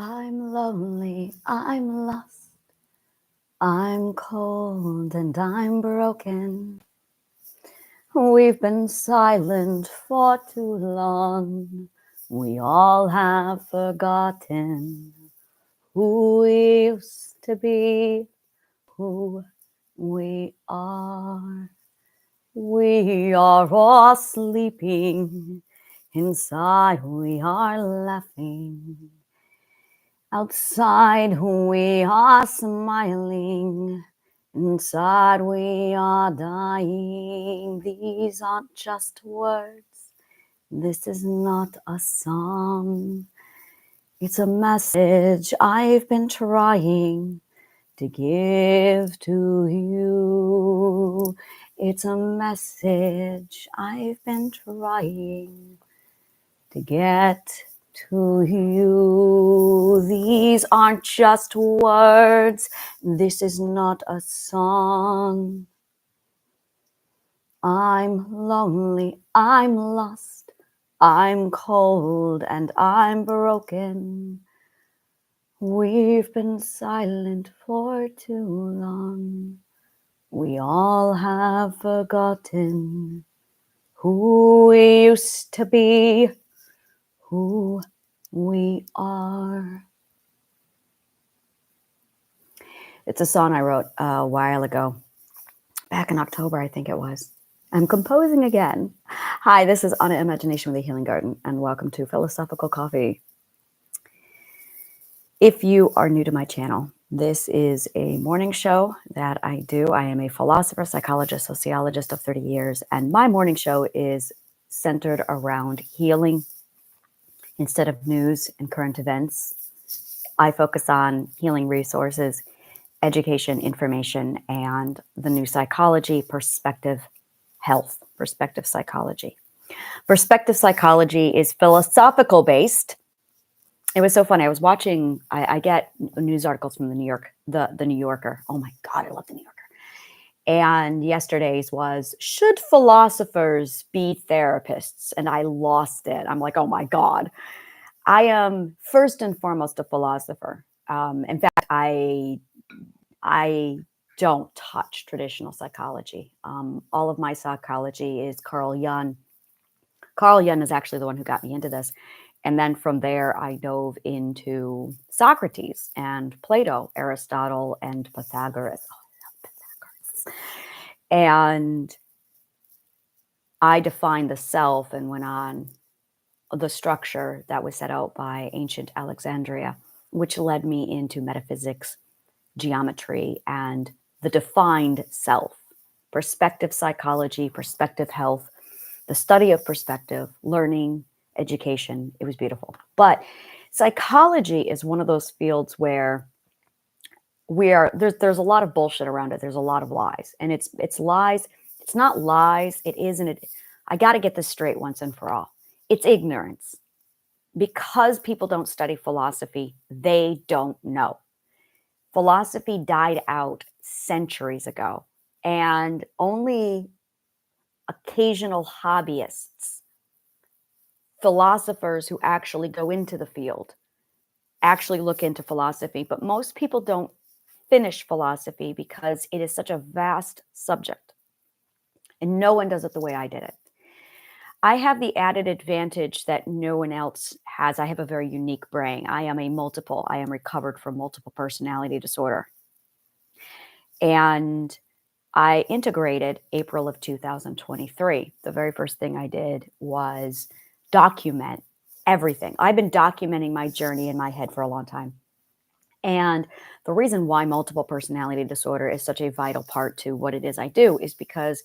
I'm lonely, I'm lost, I'm cold and I'm broken. We've been silent for too long. We all have forgotten who we used to be, who we are. We are all sleeping. Inside we are laughing. Outside we are smiling. Inside we are dying. These aren't just words. This is not a song. It's a message I've been trying to give to you. It's a message I've been trying to get to you. These aren't just words. This is not a song. I'm lonely, I'm lost, I'm cold and I'm broken. We've been silent for too long. We all have forgotten who we used to be, who we are. It's a song I wrote a while ago, back in October, I think it was. I'm composing again. Hi, this is Anna Imagination with a Healing Garden, and welcome to Philosophical Coffee. If you are new to my channel, this is a morning show that I do. I am a philosopher, psychologist, sociologist of 30 years, and my morning show is centered around healing instead of news and current events. I focus on healing resources, education, information, and the new psychology, perspective, health, perspective psychology. Perspective psychology is philosophical based. It was so funny. I was watching, I get news articles from the New Yorker. Oh my God, I love the New Yorker. And yesterday's was, should philosophers be therapists? And I lost it. I'm like, oh my God. I am first and foremost a philosopher. In fact, I don't touch traditional psychology. All of my psychology is Carl Jung. Carl Jung is actually the one who got me into this. And then from there, I dove into Socrates and Plato, Aristotle, and Pythagoras. Oh, I love Pythagoras. And I defined the self and went on the structure that was set out by ancient Alexandria, which led me into metaphysics, geometry, and the defined self, perspective psychology, perspective health, the study of perspective, learning, education. It was beautiful. But psychology is one of those fields where there's a lot of bullshit around it. There's a lot of lies, and it's lies. It's not lies. It isn't. I got to get this straight once and for all. It's ignorance. Because people don't study philosophy, they don't know. Philosophy died out centuries ago, and only occasional hobbyists, philosophers who actually go into the field, actually look into philosophy. But most people don't finish philosophy because it is such a vast subject, and no one does it the way I did it. I have the added advantage that no one else has. I have a very unique brain. I am recovered from multiple personality disorder. And I integrated April of 2023. The very first thing I did was document everything. I've been documenting my journey in my head for a long time. And the reason why multiple personality disorder is such a vital part to what it is I do is because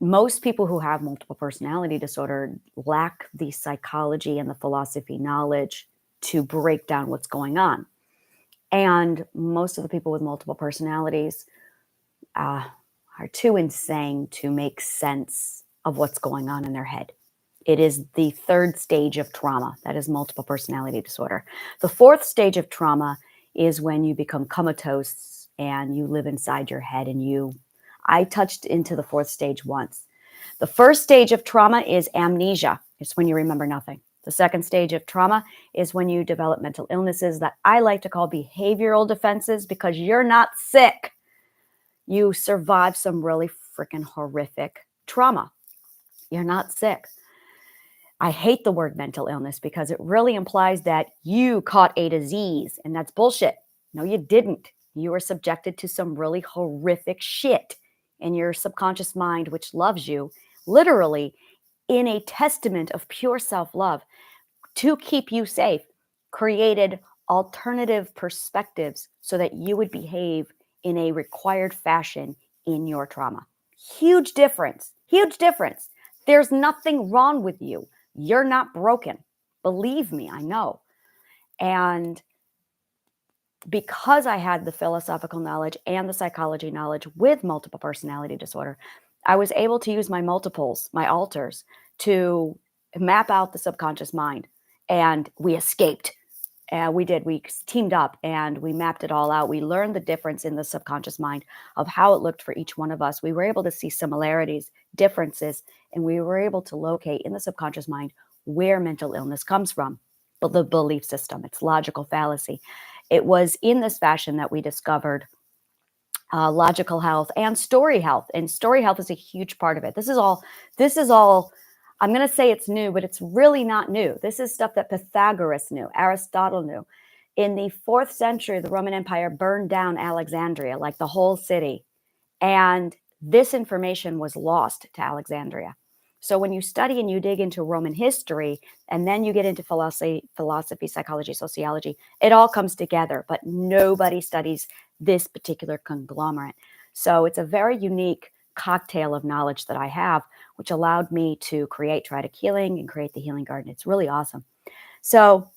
most people who have multiple personality disorder lack the psychology and the philosophy knowledge to break down what's going on. And most of the people with multiple personalities are too insane to make sense of what's going on in their head. It is the third stage of trauma. That is multiple personality disorder. The fourth stage of trauma is when you become comatose and you live inside your head. And I touched into the fourth stage once. The first stage of trauma is amnesia. It's when you remember nothing. The second stage of trauma is when you develop mental illnesses that I like to call behavioral defenses, because you're not sick. You survived some really freaking horrific trauma. You're not sick. I hate the word mental illness because it really implies that you caught a disease, and that's bullshit. No, you didn't. You were subjected to some really horrific shit in your subconscious mind, which loves you, literally in a testament of pure self-love to keep you safe, created alternative perspectives so that you would behave in a required fashion in your trauma. Huge difference. Huge difference. There's nothing wrong with you. You're not broken. Believe me, I know. And because I had the philosophical knowledge and the psychology knowledge with multiple personality disorder, I was able to use my multiples, my alters, to map out the subconscious mind. And we escaped. We did. We teamed up and we mapped it all out. We learned the difference in the subconscious mind of how it looked for each one of us. We were able to see similarities, differences, and we were able to locate in the subconscious mind where mental illness comes from. But the belief system, it's logical fallacy. It was in this fashion that we discovered logical health and story health. And story health is a huge part of it. This is all, I'm going to say it's new, but it's really not new. This is stuff that Pythagoras knew, Aristotle knew. In the 4th century, the Roman Empire burned down Alexandria, like the whole city. And this information was lost to Alexandria. So when you study and you dig into Roman history, and then you get into philosophy, psychology, sociology, it all comes together, but nobody studies this particular conglomerate. So it's a very unique cocktail of knowledge that I have, which allowed me to create Triadic Healing and create the Healing Garden. It's really awesome. So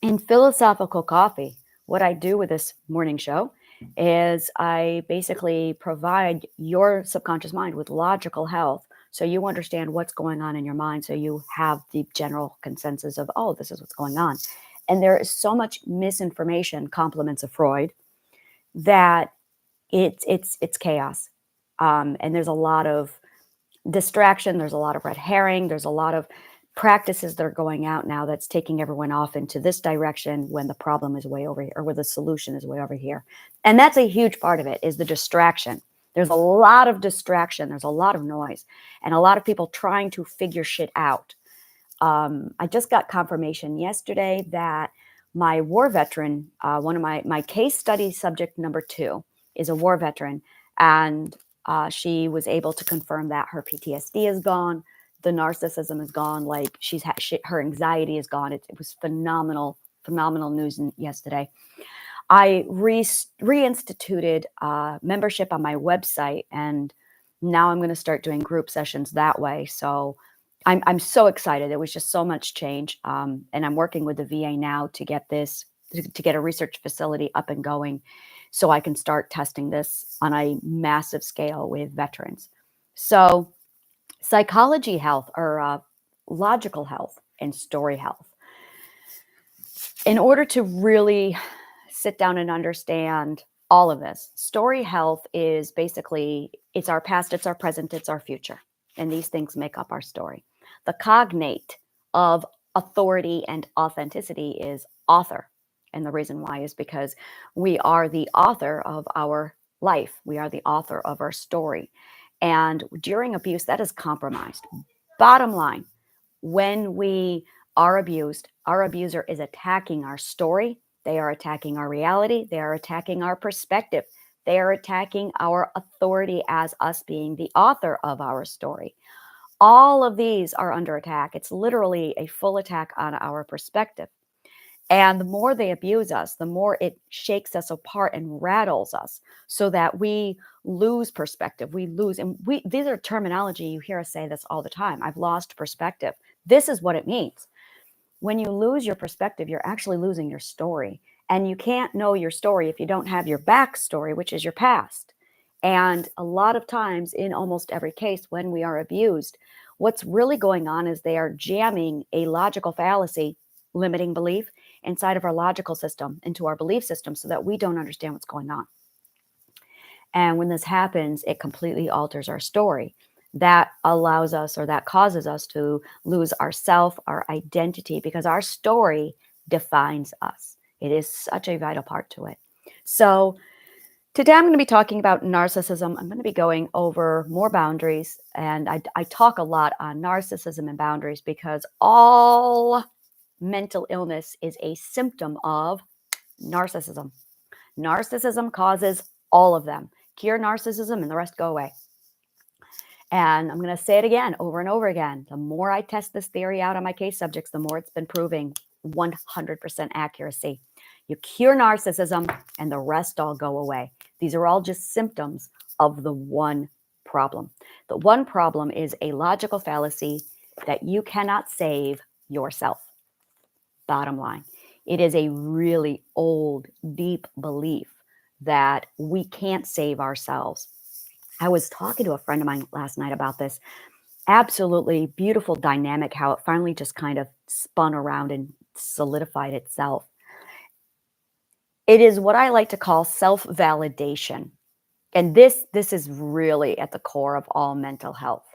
in Philosophical Coffee, what I do with this morning show is I basically provide your subconscious mind with logical health, so you understand what's going on in your mind, so you have the general consensus of, oh, this is what's going on. And there is so much misinformation, compliments of Freud, that it's chaos. And there's a lot of distraction. There's a lot of red herring. There's a lot of practices that are going out now that's taking everyone off into this direction when the problem is way over here, or where the solution is way over here. And that's a huge part of it, is the distraction. There's a lot of distraction. There's a lot of noise and a lot of people trying to figure shit out. I just got confirmation yesterday that my war veteran, one of my case study subject number 2 is a war veteran. And she was able to confirm that her PTSD is gone. The narcissism is gone. Like her anxiety is gone. It was phenomenal news yesterday. I reinstituted membership on my website, and now I'm going to start doing group sessions that way. So I'm so excited. It was just so much change. And I'm working with the VA now to get a research facility up and going, so I can start testing this on a massive scale with veterans. So psychology health, or logical health, and story health. In order to really sit down and understand all of this, story health is basically, it's our past, it's our present, it's our future. And these things make up our story. The cognate of authority and authenticity is author. And the reason why is because we are the author of our life. We are the author of our story. And during abuse, that is compromised. Bottom line, when we are abused, our abuser is attacking our story. They are attacking our reality. They are attacking our perspective. They are attacking our authority as us being the author of our story. All of these are under attack. It's literally a full attack on our perspective. And the more they abuse us, the more it shakes us apart and rattles us, so that we lose perspective. We lose, and these are terminology, you hear us say this all the time. I've lost perspective. This is what it means. When you lose your perspective, you're actually losing your story. And you can't know your story if you don't have your backstory, which is your past. And a lot of times, in almost every case when we are abused, what's really going on is they are jamming a logical fallacy, limiting belief, inside of our logical system, into our belief system, so that we don't understand what's going on. And when this happens, it completely alters our story. that allows us, or that causes us, to lose our self, our identity, because our story defines us. It is such a vital part to it. So today I'm going to be talking about narcissism. I'm going to be going over more boundaries, and I talk a lot on narcissism and boundaries because all mental illness is a symptom of narcissism. Narcissism causes all of them. Cure narcissism and the rest go away. And I'm going to say it again, over and over again. The more I test this theory out on my case subjects, the more it's been proving 100% accuracy. You cure narcissism and the rest all go away. These are all just symptoms of the one problem. The one problem is a logical fallacy that you cannot save yourself. Bottom line. It is a really old, deep belief that we can't save ourselves. I was talking to a friend of mine last night about this. Absolutely beautiful dynamic, how it finally just kind of spun around and solidified itself. It is what I like to call self-validation. And this is really at the core of all mental health.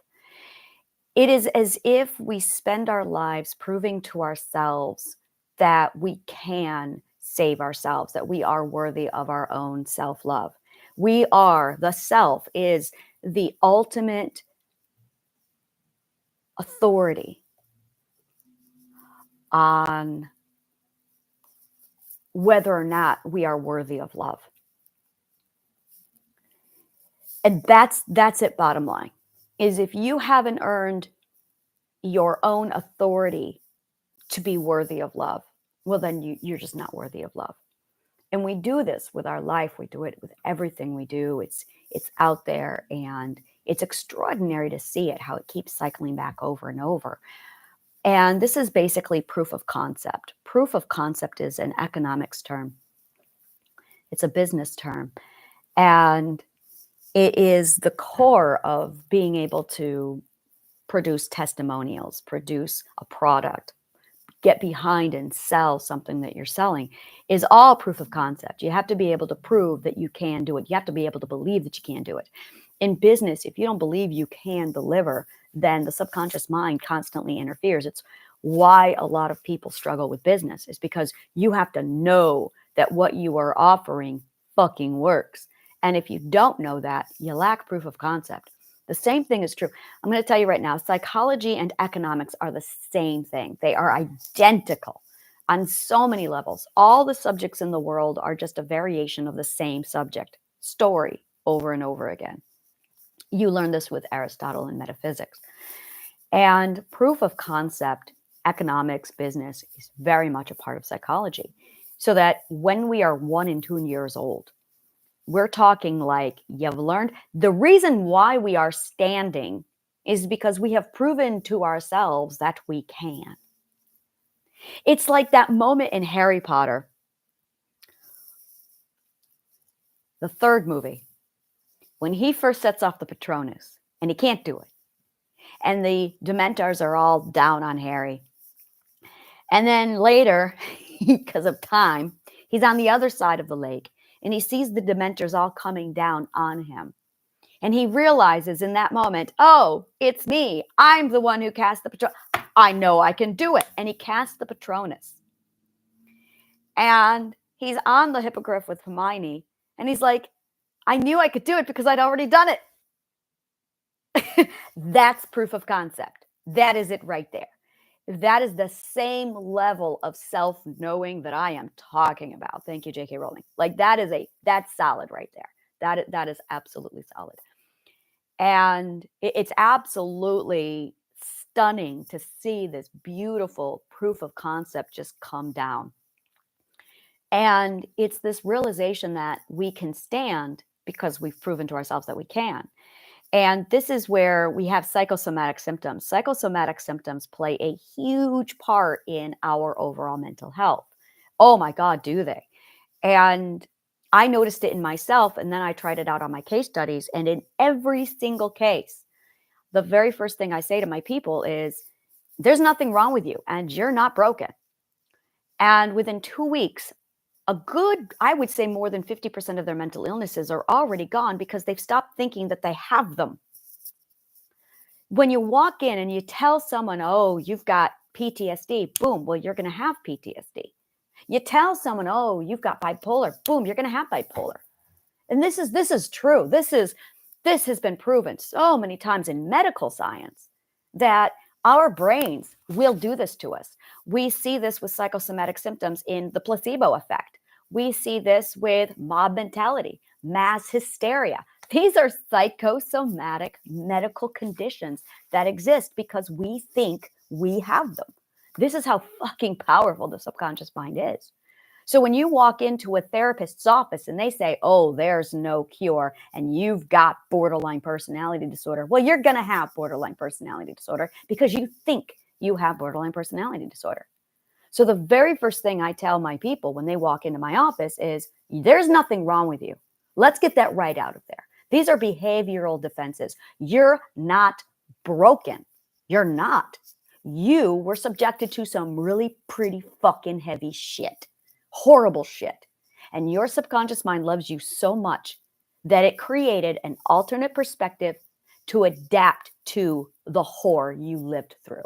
It is as if we spend our lives proving to ourselves that we can save ourselves, that we are worthy of our own self-love. The self is the ultimate authority on whether or not we are worthy of love. And that's it, bottom line, is if you haven't earned your own authority to be worthy of love, well, then you're just not worthy of love. And we do this with our life. We do it with everything we do. It's out there, and it's extraordinary to see it, how it keeps cycling back over and over. And this is basically proof of concept. Proof of concept is an economics term. It's a business term. And it is the core of being able to produce testimonials, produce a product, get behind and sell something that you're selling, is all proof of concept. You have to be able to prove that you can do it. You have to be able to believe that you can do it. In business, if you don't believe you can deliver, then the subconscious mind constantly interferes. It's why a lot of people struggle with business, is because you have to know that what you are offering fucking works. And if you don't know that, you lack proof of concept. The same thing is true. I'm going to tell you right now, psychology and economics are the same thing. They are identical on so many levels. All the subjects in the world are just a variation of the same subject, story, over and over again. You learn this with Aristotle and metaphysics. And proof of concept, economics, business, is very much a part of psychology. So that when we are 1 and 2 years old, we're talking like, you've learned. The reason why we are standing is because we have proven to ourselves that we can. It's like that moment in Harry Potter, the 3rd movie, when he first sets off the Patronus and he can't do it. And the Dementors are all down on Harry. And then later, because of time, he's on the other side of the lake and he sees the Dementors all coming down on him. And he realizes in that moment, oh, it's me. I'm the one who cast the Patronus. I know I can do it. And he casts the Patronus. And he's on the hippogriff with Hermione. And he's like, I knew I could do it because I'd already done it. That's proof of concept. That is it right there. That is the same level of self-knowing that I am talking about. Thank you, J.K. Rowling. Like that's solid right there. That is absolutely solid. And it's absolutely stunning to see this beautiful proof of concept just come down. And it's this realization that we can stand because we've proven to ourselves that we can. And this is where we have psychosomatic symptoms. Psychosomatic symptoms play a huge part in our overall mental health. Oh my God, do they? And I noticed it in myself, and then I tried it out on my case studies. And in every single case, the very first thing I say to my people is, there's nothing wrong with you and you're not broken. And within 2 weeks, I would say more than 50% of their mental illnesses are already gone because they've stopped thinking that they have them. When you walk in and you tell someone, oh, you've got PTSD, boom, well, you're going to have PTSD. You tell someone, oh, you've got bipolar, boom, you're going to have bipolar. And this is true. This has been proven so many times in medical science that our brains will do this to us. We see this with psychosomatic symptoms in the placebo effect. We see this with mob mentality, mass hysteria. These are psychosomatic medical conditions that exist because we think we have them. This is how fucking powerful the subconscious mind is. So when you walk into a therapist's office and they say, oh, there's no cure and you've got borderline personality disorder, well, you're going to have borderline personality disorder because you think you have borderline personality disorder. So the very first thing I tell my people when they walk into my office is, there's nothing wrong with you. Let's get that right out of there. These are behavioral defenses. You're not broken. You're not. You were subjected to some really pretty fucking heavy shit. Horrible shit. And your subconscious mind loves you so much that it created an alternate perspective to adapt to the horror you lived through.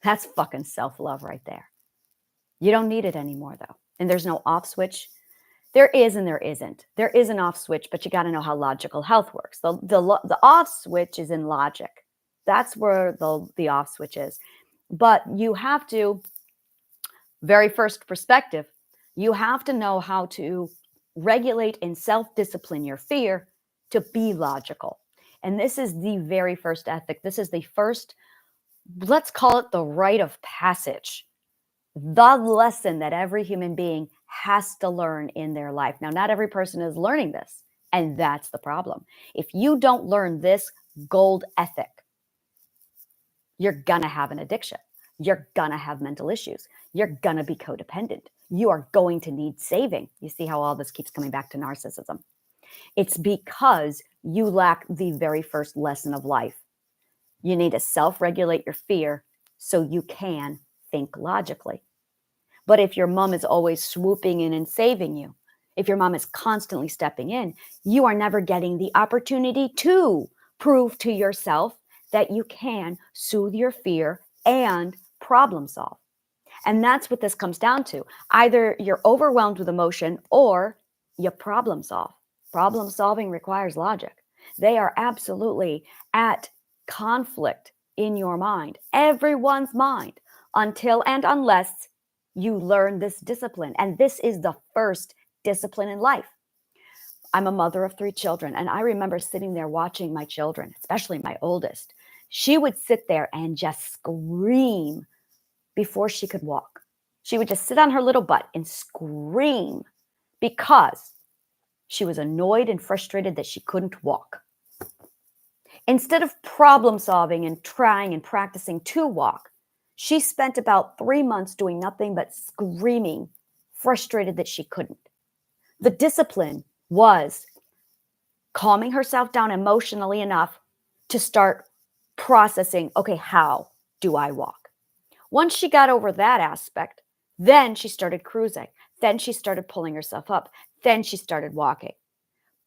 That's fucking self-love right there. You don't need it anymore, though. And there's no off switch. There is and there isn't. There is an off switch, but you got to know how logical health works. The off switch is in logic. That's where the off switch is. But you have to, very first perspective, you have to know how to regulate and self-discipline your fear to be logical. And this is the very first ethic. This is the first, let's call it the rite of passage, the lesson that every human being has to learn in their life. Now, not every person is learning this, and that's the problem. If you don't learn this gold ethic, you're gonna have an addiction. You're gonna have mental issues. You're gonna be codependent. You are going to need saving. You see how all this keeps coming back to narcissism. It's because you lack the very first lesson of life. You need to self-regulate your fear so you can think logically. But if your mom is always swooping in and saving you, if your mom is constantly stepping in, you are never getting the opportunity to prove to yourself that you can soothe your fear and problem solve. And that's what this comes down to. Either you're overwhelmed with emotion or you problem solve. Problem solving requires logic. They are absolutely at conflict in your mind, everyone's mind, until and unless you learn this discipline. And this is the first discipline in life. I'm a mother of 3 children, and I remember sitting there watching my children, especially my oldest. She would sit there and just scream before she could walk. She would just sit on her little butt and scream because she was annoyed and frustrated that she couldn't walk. Instead of problem solving and trying and practicing to walk, she spent about 3 months doing nothing but screaming, frustrated that she couldn't. The discipline was calming herself down emotionally enough to start processing, okay, how do I walk? Once she got over that aspect, then she started cruising. Then she started pulling herself up. Then she started walking.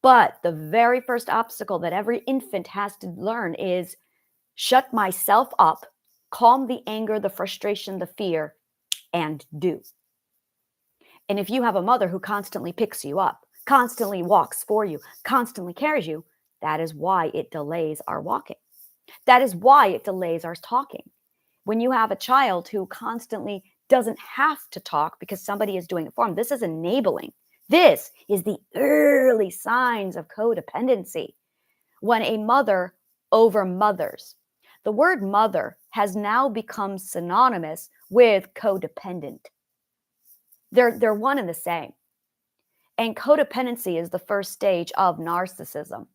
But the very first obstacle that every infant has to learn is shut myself up, calm the anger, the frustration, the fear, and do. And if you have a mother who constantly picks you up, constantly walks for you, constantly carries you, that is why it delays our walking. That is why it delays our talking. When you have a child who constantly doesn't have to talk because somebody is doing it for them, this is enabling. This is the early signs of codependency. When a mother over-mothers. The word mother has now become synonymous with codependent. They're one and the same. And codependency is the first stage of narcissism.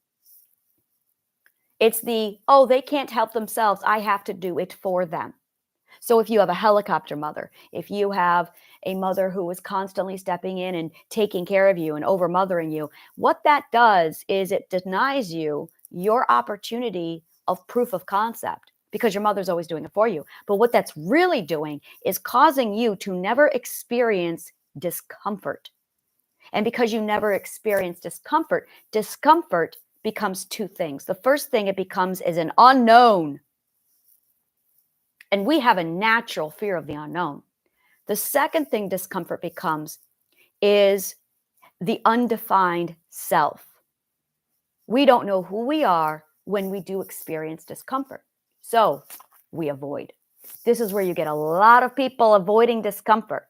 It's the, oh, they can't help themselves, I have to do it for them. So if you have a helicopter mother, if you have a mother who is constantly stepping in and taking care of you and over-mothering you, what that does is it denies you your opportunity of proof of concept because your mother's always doing it for you. But what that's really doing is causing you to never experience discomfort. And because you never experience discomfort, discomfort becomes two things. The first thing it becomes is an unknown. And we have a natural fear of the unknown. The second thing discomfort becomes is the undefined self. We don't know who we are when we do experience discomfort. So we avoid. This is where you get a lot of people avoiding discomfort.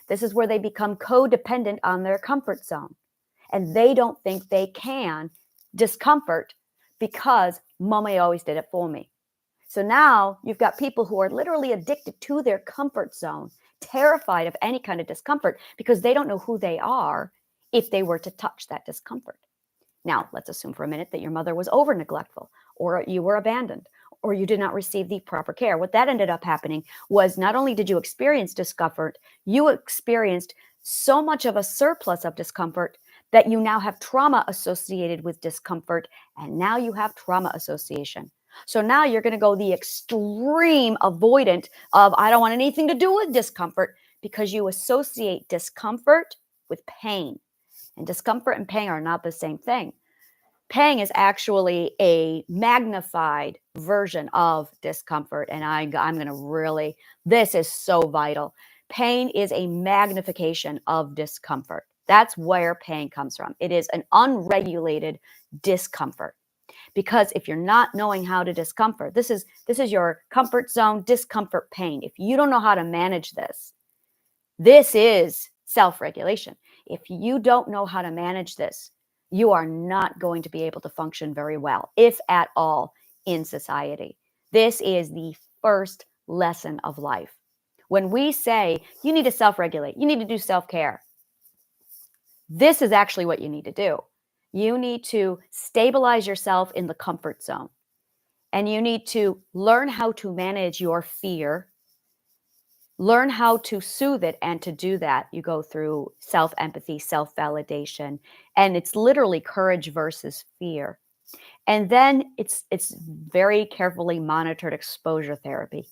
This is where they become codependent on their comfort zone. And they don't think they can discomfort because mommy always did it for me. So now you've got people who are literally addicted to their comfort zone, terrified of any kind of discomfort because they don't know who they are if they were to touch that discomfort. Now, let's assume for a minute that your mother was over neglectful, or you were abandoned, or you did not receive the proper care. What that ended up happening was not only did you experience discomfort, you experienced so much of a surplus of discomfort that you now have trauma associated with discomfort, and now you have trauma association. So now you're going to go the extreme avoidant of, I don't want anything to do with discomfort, because you associate discomfort with pain. And discomfort and pain are not the same thing. Pain is actually a magnified version of discomfort. And I'm going to really, this is so vital. Pain is a magnification of discomfort. That's where pain comes from. It is an unregulated discomfort. Because if you're not knowing how to discomfort, this is your comfort zone, discomfort, pain. If you don't know how to manage this, this is self-regulation. If you don't know how to manage this, you are not going to be able to function very well, if at all, in society. This is the first lesson of life. When we say you need to self-regulate, you need to do self-care, this is actually what you need to do. You need to stabilize yourself in the comfort zone. And you need to learn how to manage your fear, learn how to soothe it. And to do that, you go through self-empathy, self-validation, and it's literally courage versus fear. And then it's very carefully monitored exposure therapy.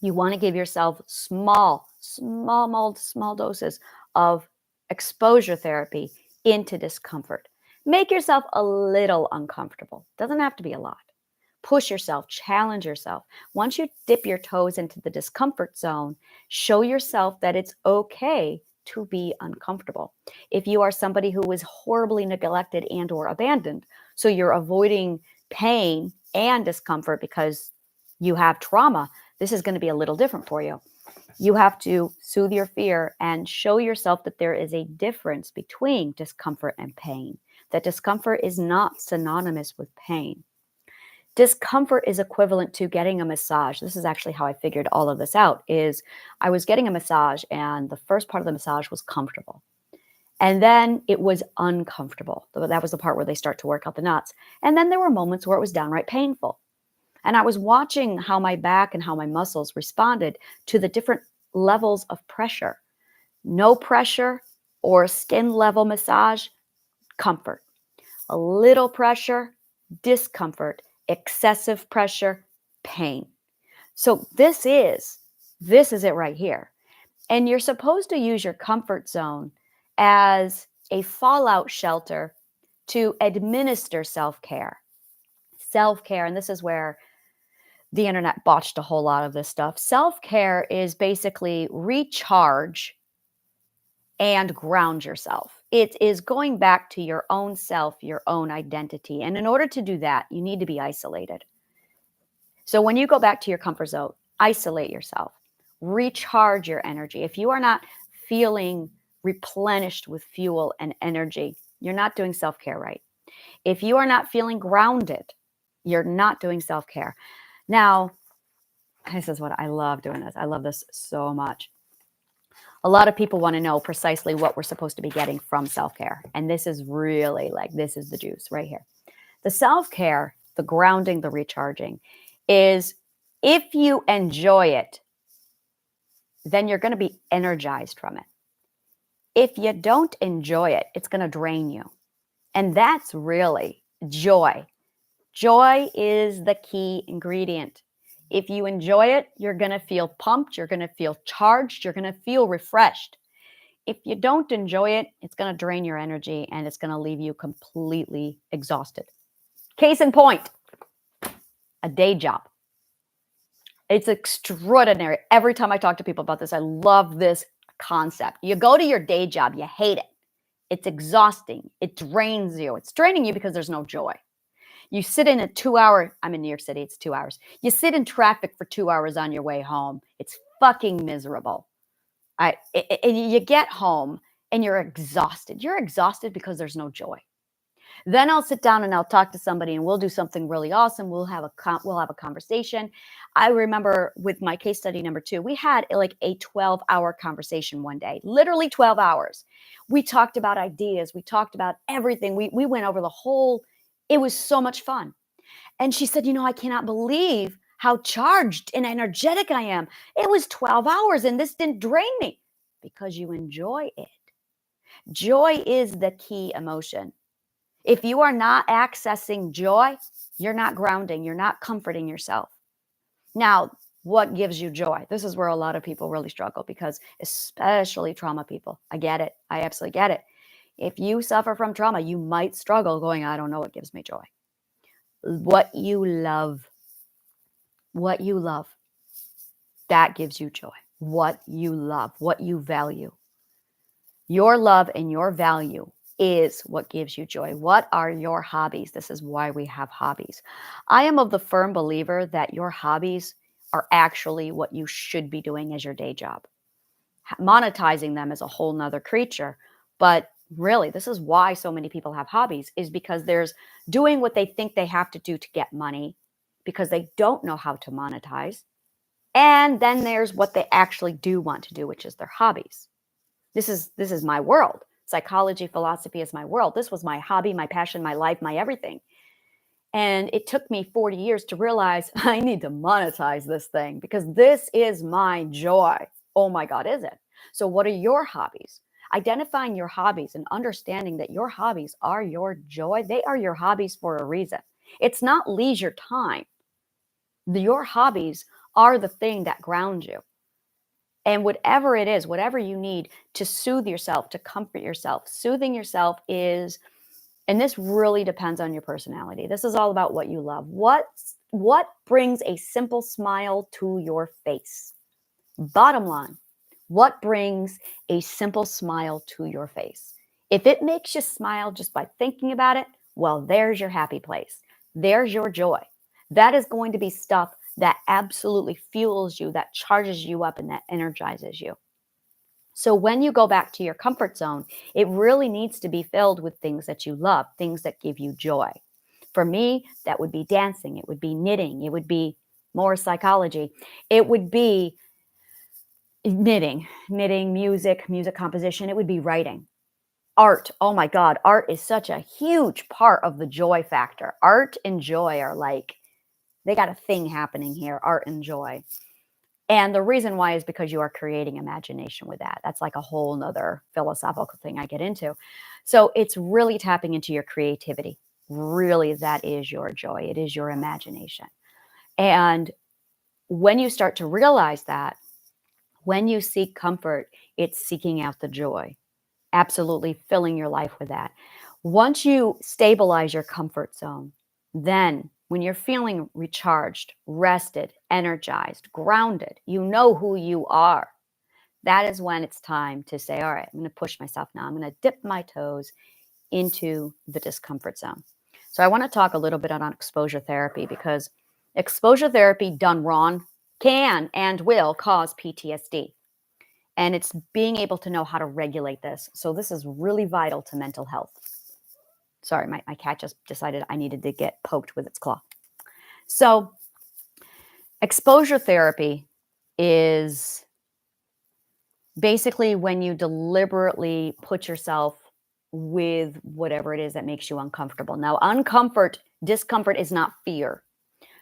You want to give yourself small doses of exposure therapy into discomfort. Make yourself a little uncomfortable. Doesn't have to be a lot. Push yourself, challenge yourself. Once you dip your toes into the discomfort zone, show yourself that it's okay to be uncomfortable. If you are somebody who was horribly neglected and or abandoned, so you're avoiding pain and discomfort because you have trauma, this is going to be a little different for you. You have to soothe your fear and show yourself that there is a difference between discomfort and pain, that discomfort is not synonymous with pain. Discomfort is equivalent to getting a massage. This is actually how I figured all of this out, is I was getting a massage and the first part of the massage was comfortable. And then it was uncomfortable. That was the part where they start to work out the knots. And then there were moments where it was downright painful. And I was watching how my back and how my muscles responded to the different levels of pressure. No pressure or skin level massage, comfort. A little pressure, discomfort. Excessive pressure, pain. So this is it right here. And you're supposed to use your comfort zone as a fallout shelter to administer self-care. Self-care, and this is where the internet botched a whole lot of this stuff. Self-care is basically recharge and ground yourself. It is going back to your own self, your own identity. And in order to do that, you need to be isolated. So when you go back to your comfort zone, isolate yourself, recharge your energy. If you are not feeling replenished with fuel and energy, you're not doing self-care right. If you are not feeling grounded, you're not doing self-care. Now, this is what I love doing this. I love this so much. A lot of people want to know precisely what we're supposed to be getting from self-care. And this is really this is the juice right here. The self-care, the grounding, the recharging is, if you enjoy it, then you're going to be energized from it. If you don't enjoy it, it's going to drain you. And that's really joy. Joy is the key ingredient. If you enjoy it, you're going to feel pumped, you're going to feel charged, you're going to feel refreshed. If you don't enjoy it, it's going to drain your energy and it's going to leave you completely exhausted. Case in point, a day job. It's extraordinary. Every time I talk to people about this, I love this concept. You go to your day job, you hate it. It's exhausting. It drains you. It's draining you because there's no joy. You sit in a 2-hour, I'm in New York City, it's 2 hours. You sit in traffic for 2 hours on your way home. It's fucking miserable. And you get home and you're exhausted. You're exhausted because there's no joy. Then I'll sit down and I'll talk to somebody and we'll do something really awesome. We'll have a conversation. I remember with my case study number 2, we had like a 12-hour conversation one day, literally 12 hours. We talked about ideas. We talked about everything. We went over the whole, it was so much fun. And she said, I cannot believe how charged and energetic I am. It was 12 hours and this didn't drain me because you enjoy it. Joy is the key emotion. If you are not accessing joy, you're not grounding, you're not comforting yourself. Now, what gives you joy? This is where a lot of people really struggle because especially trauma people. I get it. I absolutely get it. If you suffer from trauma, you might struggle going, I don't know what gives me joy. What you love, that gives you joy. What you love, what you value. Your love and your value is what gives you joy. What are your hobbies? This is why we have hobbies. I am of the firm believer that your hobbies are actually what you should be doing as your day job. Monetizing them is a whole nother creature. But really, this is why so many people have hobbies, is because there's doing what they think they have to do to get money because they don't know how to monetize. And then there's what they actually do want to do, which is their hobbies. This is my world. Psychology, philosophy is my world. This was my hobby, my passion, my life, my everything. And it took me 40 years to realize I need to monetize this thing because this is my joy. Oh my God, is it? So what are your hobbies? Identifying your hobbies and understanding that your hobbies are your joy. They are your hobbies for a reason. It's not leisure time. Your hobbies are the thing that ground you. And whatever it is, whatever you need to soothe yourself, to comfort yourself, soothing yourself is, and this really depends on your personality. This is all about what you love. What brings a simple smile to your face? Bottom line, what brings a simple smile to your face? If it makes you smile just by thinking about it, well, there's your happy place. There's your joy. That is going to be stuff that absolutely fuels you, that charges you up, and that energizes you. So when you go back to your comfort zone, it really needs to be filled with things that you love, things that give you joy. For me, that would be dancing. It would be knitting. It would be more psychology. It would be knitting, music composition. It would be writing. Art. Oh my God. Art is such a huge part of the joy factor. Art and joy are like, they got a thing happening here, art and joy. And the reason why is because you are creating imagination with that. That's like a whole nother philosophical thing I get into. So it's really tapping into your creativity. Really, that is your joy. It is your imagination. And when you start to realize that, when you seek comfort, it's seeking out the joy. Absolutely filling your life with that. Once you stabilize your comfort zone, then when you're feeling recharged, rested, energized, grounded, you know who you are. That is when it's time to say, all right, I'm going to push myself now. I'm going to dip my toes into the discomfort zone. So I want to talk a little bit on exposure therapy because exposure therapy done wrong can and will cause PTSD. And it's being able to know how to regulate this. So this is really vital to mental health. Sorry, my cat just decided I needed to get poked with its claw. So exposure therapy is basically when you deliberately put yourself with whatever it is that makes you uncomfortable. Now, discomfort is not fear.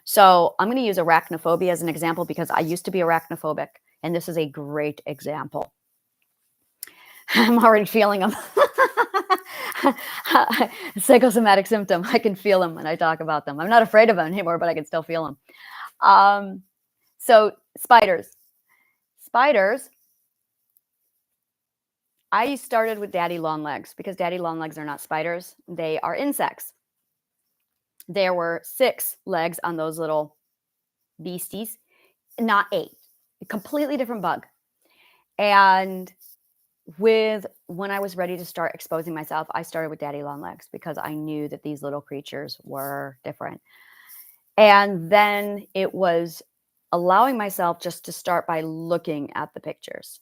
So I'm going to use arachnophobia as an example because I used to be arachnophobic, and this is a great example. I'm already feeling them. Psychosomatic symptom. I can feel them when I talk about them. I'm not afraid of them anymore, but I can still feel them. So spiders. I started with daddy long legs because daddy long legs are not spiders. They are insects. There were 6 legs on those little beasties, not 8. A completely different bug. And when I was ready to start exposing myself, I started with daddy long legs because I knew that these little creatures were different. And then it was allowing myself just to start by looking at the pictures.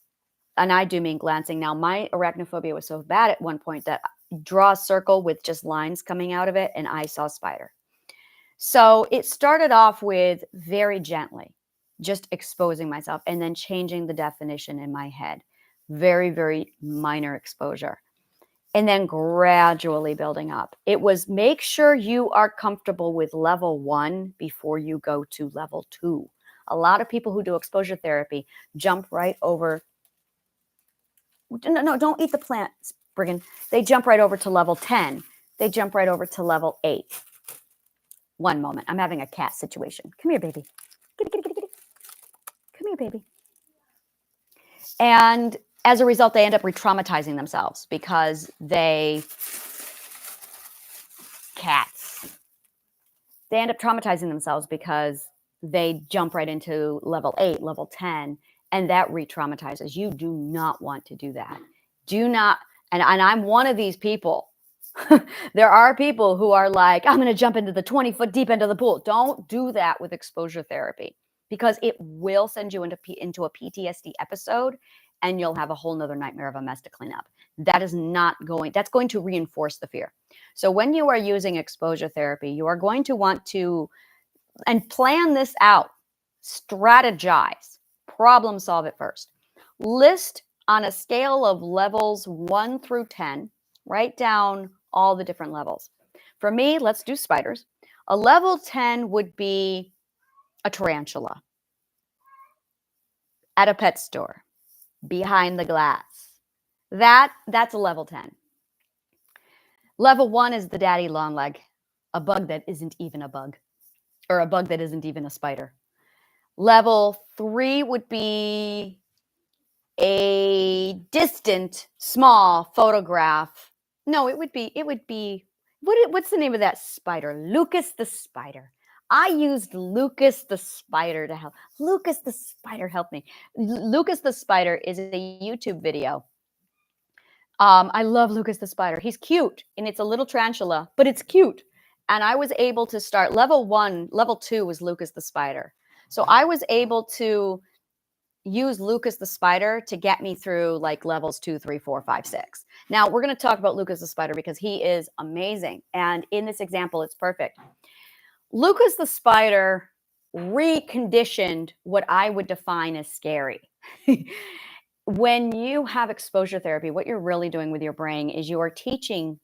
And I do mean glancing. Now, my arachnophobia was so bad at one point that I draw a circle with just lines coming out of it, and I saw spider. So it started off with very gently, just exposing myself and then changing the definition in my head. Very, very minor exposure. And then gradually building up. It was make sure you are comfortable with level 1 before you go to level 2. A lot of people who do exposure therapy jump right over. No, don't eat the plant, Spriggan. They jump right over to level 10. They jump right over to level 8. One moment. I'm having a cat situation. Come here, baby. Kitty, kitty, kitty, kitty. Come here, baby. And as a result, they end up re-traumatizing themselves because cats. They end up traumatizing themselves because they jump right into level 8, level 10, and that re-traumatizes. You do not want to do that. Do not, and I'm one of these people. There are people who are like, I'm going to jump into the 20-foot deep end of the pool. Don't do that with exposure therapy because it will send you into a PTSD episode and you'll have a whole nother nightmare of a mess to clean up. That's going to reinforce the fear. So when you are using exposure therapy, you are going to want to, and plan this out, strategize, problem solve it first. List on a scale of levels 1 through 10, write down all the different levels. For me, let's do spiders. A level 10 would be a tarantula at a pet store, behind the glass. That's a level 10. Level 1 is the daddy long leg, a bug that isn't even a bug, or a bug that isn't even a spider. Level 3 would be a distant, small photograph. No, it would be, what's the name of that spider? Lucas the spider. I used Lucas the spider to help. Lucas the spider helped me. Lucas the spider is a YouTube video. I love Lucas the spider. He's cute, and it's a little tarantula, but it's cute. And I was able to start level 1. Level 2 was Lucas the spider. So I was able to use Lucas the spider to get me through like levels 2, 3, 4, 5, 6. Now we're going to talk about Lucas the spider because he is amazing. And in this example, it's perfect. Lucas the spider reconditioned what I would define as scary. When you have exposure therapy, what you're really doing with your brain is you are teaching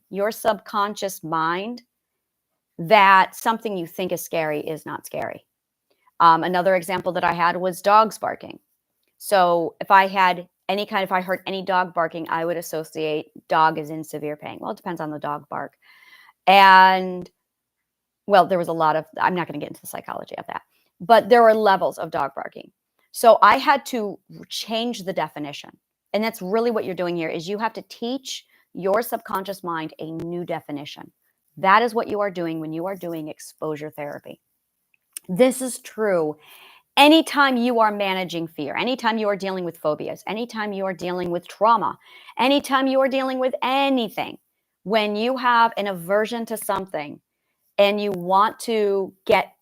your subconscious mind that something you think is scary is not scary. Another example that I had was dogs barking. So if I heard any dog barking, I would associate dog is in severe pain. Well, it depends on the dog bark. And well, there was a lot of, I'm not going to get into the psychology of that, but there were levels of dog barking. So I had to change the definition. And that's really what you're doing here is you have to teach your subconscious mind a new definition. That is what you are doing when you are doing exposure therapy. This is true anytime you are managing fear, anytime you are dealing with phobias, anytime you are dealing with trauma, anytime you are dealing with anything. When you have an aversion to something and you want to get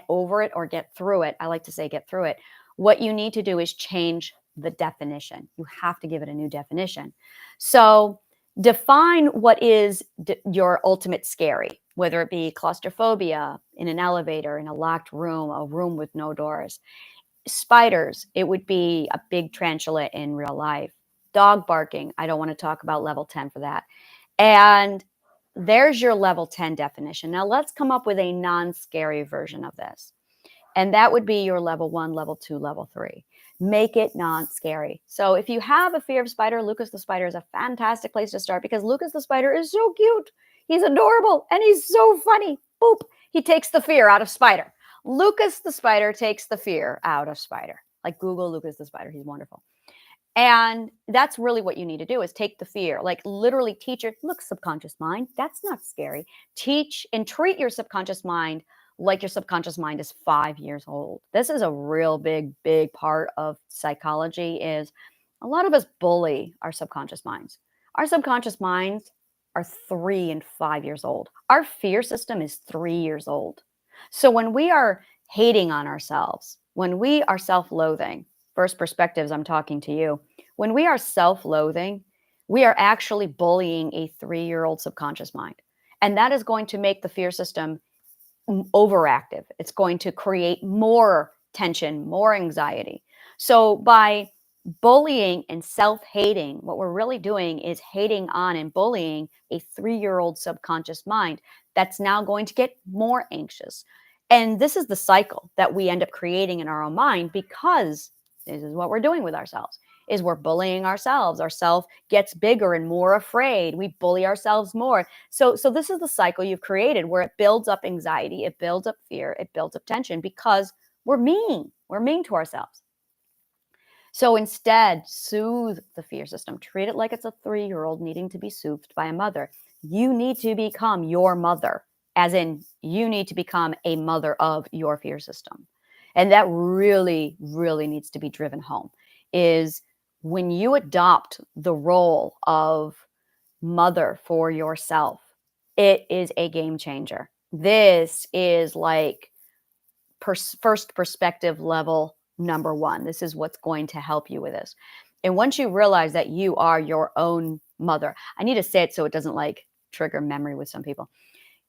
over it or get through it, I like to say get through it, what you need to do is change the definition. You have to give it a new definition. So define what is your ultimate scary, whether it be claustrophobia in an elevator, in a locked room, a room with no doors. Spiders, it would be a big tarantula in real life. Dog barking, I don't want to talk about level 10 for that. And there's your level 10 definition. Now let's come up with a non-scary version of this. And that would be your level 1, level 2, level 3. Make it non-scary. So if you have a fear of spider, Lucas the spider is a fantastic place to start because Lucas the spider is so cute. He's adorable and he's so funny. Boop. He takes the fear out of spider. Lucas the spider takes the fear out of spider. Like Google Lucas the spider. He's wonderful. And that's really what you need to do is take the fear, like literally teach it. Look, subconscious mind, that's not scary. Teach and treat your subconscious mind like your subconscious mind is 5 years old. This is a real big part of psychology is a lot of us bully our subconscious minds. Our subconscious minds are 3 and 5 years old. Our fear system is 3 years old. So when we are hating on ourselves, when we are self-loathing, first perspectives, I'm talking to you. When we are self-loathing, we are actually bullying a 3-year-old subconscious mind. And that is going to make the fear system overactive. It's going to create more tension, more anxiety. So by bullying and self-hating, what we're really doing is hating on and bullying a 3-year-old subconscious mind that's now going to get more anxious. And this is the cycle that we end up creating in our own mind because this is what we're doing with ourselves is we're bullying ourselves. Our self gets bigger and more afraid. We bully ourselves more. So this is the cycle you've created where it builds up anxiety, it builds up fear, it builds up tension because we're mean. We're mean to ourselves. So instead, soothe the fear system. Treat it like it's a 3-year-old needing to be soothed by a mother. You need to become your mother, as in you need to become a mother of your fear system. And that really, really needs to be driven home is when you adopt the role of mother for yourself, it is a game changer. This is like first perspective level number one. This is what's going to help you with this. And once you realize that you are your own mother, I need to say it so it doesn't like trigger memory with some people.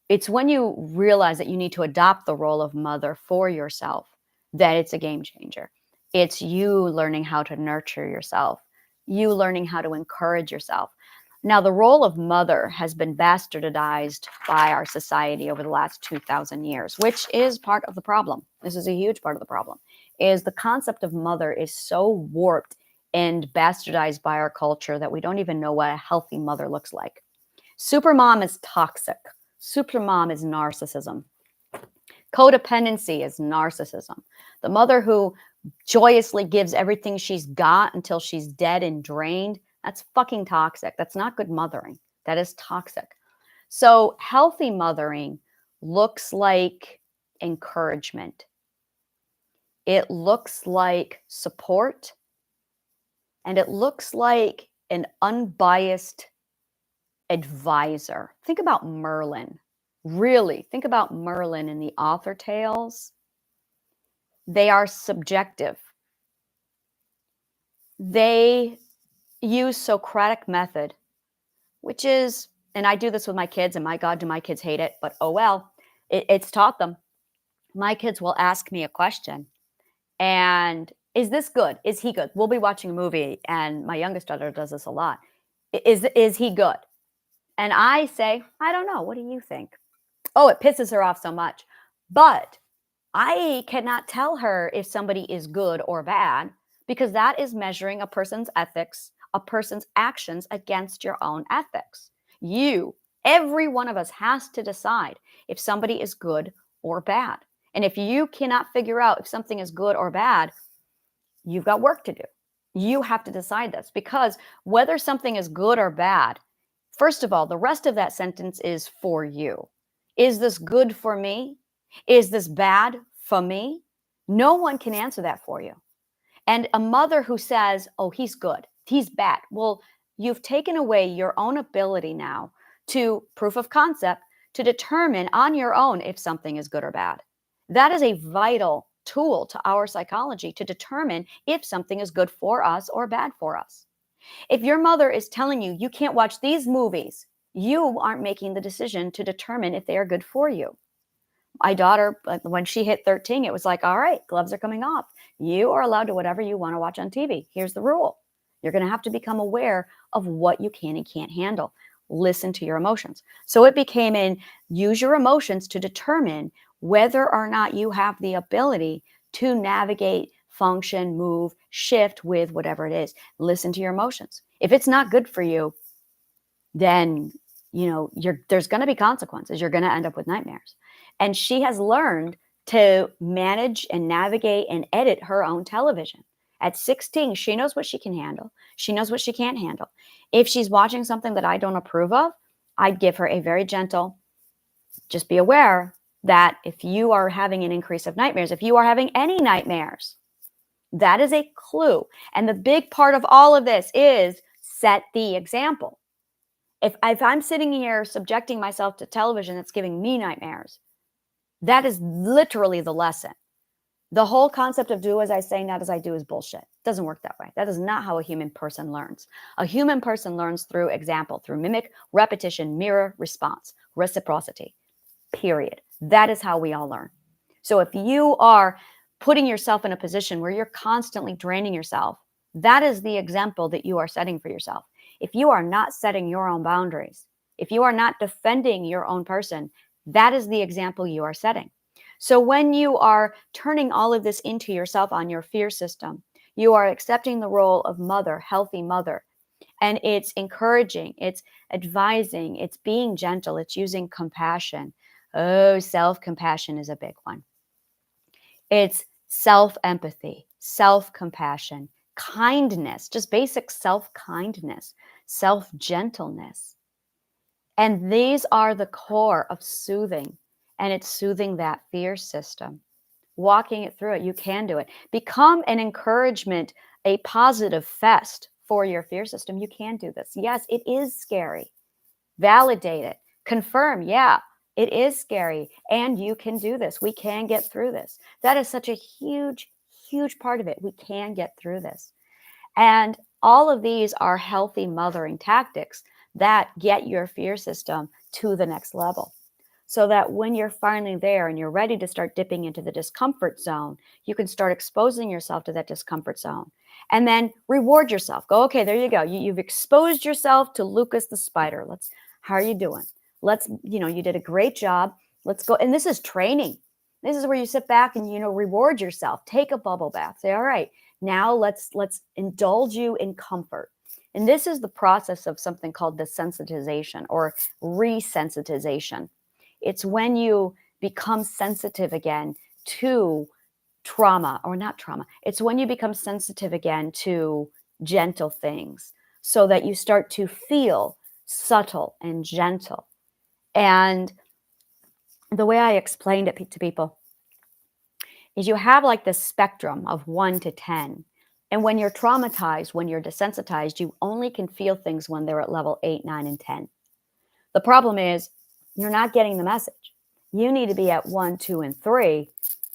It's when you realize that you need to adopt the role of mother for yourself that it's a game changer. It's you learning how to nurture yourself, you learning how to encourage yourself. Now, the role of mother has been bastardized by our society over the last 2,000 years, which is part of the problem. This is a huge part of the problem, is the concept of mother is so warped and bastardized by our culture that we don't even know what a healthy mother looks like. Supermom is toxic. Supermom is narcissism. Codependency is narcissism. The mother who joyously gives everything she's got until she's dead and drained, that's fucking toxic. That's not good mothering. That is toxic. So healthy mothering looks like encouragement. It looks like support. And it looks like an unbiased advisor. Think about Merlin. Really, think about Merlin in the author tales. They are subjective. They use Socratic method, which is, and I do this with my kids, and my God, do my kids hate it, but oh well, it's taught them. My kids will ask me a question, and is this good? Is he good? We'll be watching a movie, and my youngest daughter does this a lot. Is he good? And I say, I don't know. What do you think? Oh, it pisses her off so much. But I cannot tell her if somebody is good or bad because that is measuring a person's ethics, a person's actions against your own ethics. Every one of us has to decide if somebody is good or bad. And if you cannot figure out if something is good or bad, you've got work to do. You have to decide this because whether something is good or bad, first of all, the rest of that sentence is for you. Is this good for me? Is this bad for me? No one can answer that for you. And a mother who says, oh, he's good, he's bad. Well, you've taken away your own ability now to proof of concept to determine on your own if something is good or bad. That is a vital tool to our psychology to determine if something is good for us or bad for us. If your mother is telling you you can't watch these movies, you aren't making the decision to determine if they are good for you. My daughter, when she hit 13, it was like, all right, gloves are coming off. You are allowed to whatever you want to watch on TV. Here's the rule. You're going to have to become aware of what you can and can't handle. Listen to your emotions. So it became use your emotions to determine whether or not you have the ability to navigate, function, move, shift with whatever it is. Listen to your emotions. If it's not good for you, then there's going to be consequences. You're going to end up with nightmares. And she has learned to manage and navigate and edit her own television. At 16, she knows what she can handle. She knows what she can't handle. If she's watching something that I don't approve of, I'd give her a very gentle, just be aware that if you are having an increase of nightmares, if you are having any nightmares, that is a clue. And the big part of all of this is set the example. If I'm sitting here subjecting myself to television that's giving me nightmares, that is literally the lesson. The whole concept of do as I say, not as I do is bullshit. It doesn't work that way. That is not how a human person learns. A human person learns through example, through mimic, repetition, mirror, response, reciprocity, period. That is how we all learn. So if you are putting yourself in a position where you're constantly draining yourself, that is the example that you are setting for yourself. If you are not setting your own boundaries, if you are not defending your own person, that is the example you are setting. So when you are turning all of this into yourself on your fear system, you are accepting the role of mother, healthy mother. And it's encouraging, it's advising, it's being gentle, it's using compassion. Oh, self-compassion is a big one. It's self-empathy, self-compassion, kindness, just basic self-kindness, self-gentleness. And these are the core of soothing. And it's soothing that fear system, walking it through it. You can do it. Become an encouragement, a positive fest for your fear system. You can do this. Yes, it is scary. Validate it. Confirm, yeah, it is scary. And you can do this. We can get through this. That is such a huge, huge part of it. We can get through this. And all of these are healthy mothering tactics that get your fear system to the next level. So that when you're finally there and you're ready to start dipping into the discomfort zone, you can start exposing yourself to that discomfort zone and then reward yourself. Go, okay, there you go. You've exposed yourself to Lucas the spider. How are you doing? You did a great job. Let's go. And this is training. This is where you sit back and, reward yourself. Take a bubble bath. Say, all right, now let's indulge you in comfort. And this is the process of something called desensitization or resensitization. It's when you become sensitive again to trauma, or not trauma. It's when you become sensitive again to gentle things so that you start to feel subtle and gentle. And the way I explained it to people is you have like this spectrum of 1 to 10. And when you're traumatized, when you're desensitized, you only can feel things when they're at level 8, 9, and 10. The problem is you're not getting the message. You need to be at 1, 2, and 3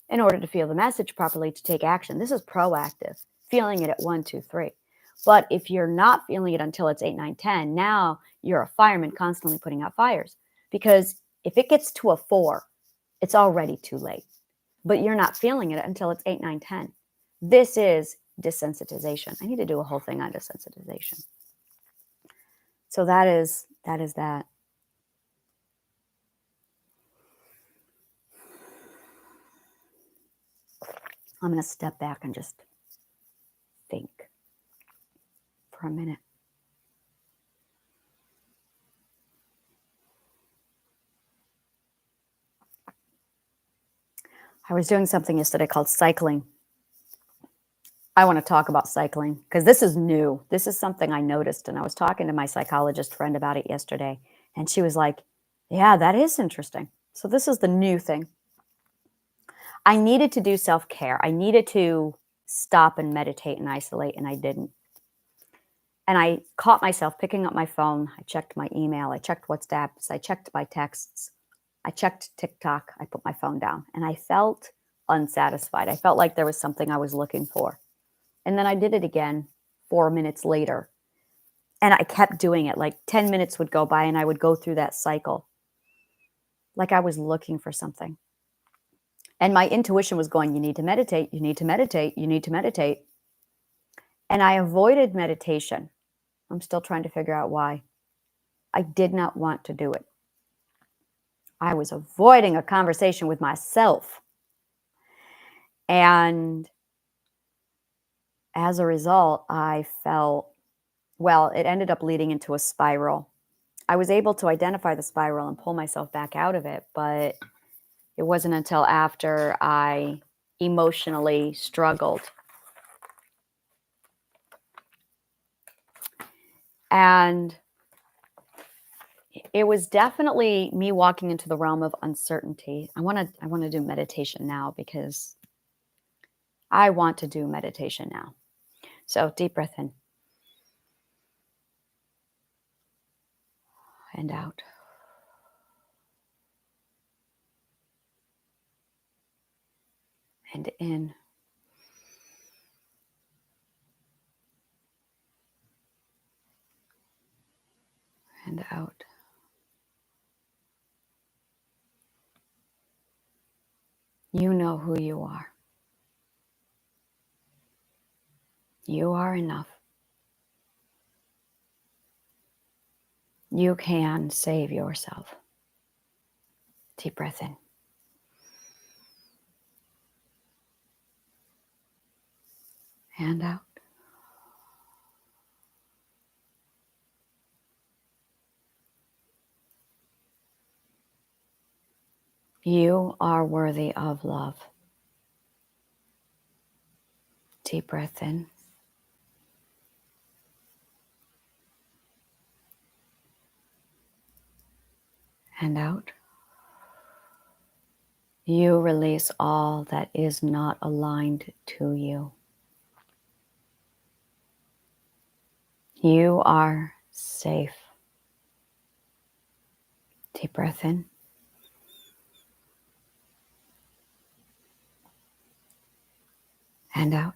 in order to feel the message properly to take action. This is proactive, feeling it at 1, 2, 3. But if you're not feeling it until it's 8, 9, 10, now you're a fireman constantly putting out fires. Because if it gets to a 4, it's already too late. But you're not feeling it until it's 8, 9, 10. This is desensitization. I need to do a whole thing on desensitization. So that is that. I'm going to step back and just think for a minute. I was doing something yesterday called cycling. I want to talk about cycling because this is new. This is something I noticed, and I was talking to my psychologist friend about it yesterday, and she was like, yeah, that is interesting. So this is the new thing. I needed to do self-care. I needed to stop and meditate and isolate, and I didn't. And I caught myself picking up my phone. I checked my email. I checked WhatsApps. I checked my texts. I checked TikTok. I put my phone down, and I felt unsatisfied. I felt like there was something I was looking for. And then I did it again 4 minutes later. And I kept doing it. Like 10 minutes would go by, and I would go through that cycle like I was looking for something. And my intuition was going, you need to meditate, you need to meditate, you need to meditate. And I avoided meditation. I'm still trying to figure out why. I did not want to do it. I was avoiding a conversation with myself. And as a result, I felt, it ended up leading into a spiral. I was able to identify the spiral and pull myself back out of it, but it wasn't until after I emotionally struggled And it was definitely me walking into the realm of uncertainty. I want to do meditation now because I want to do meditation now. So deep breath in and out. And in. And out. You know who you are. You are enough. You can save yourself. Deep breath in. And out. You are worthy of love. Deep breath in. And out. You release all that is not aligned to you. You are safe. Deep breath in. And out.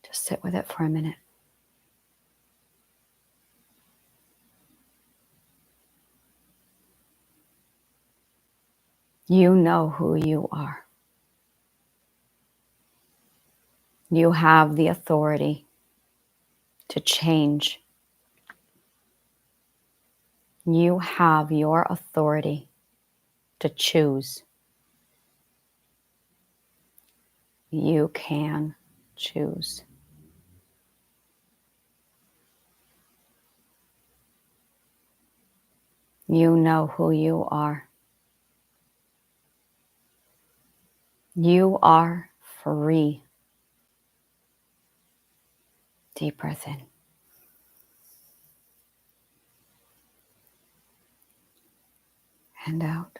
Just sit with it for a minute. You know who you are. You have the authority to change. You have your authority to choose. You can choose. You know who you are. You are free. Deep breath in. And out.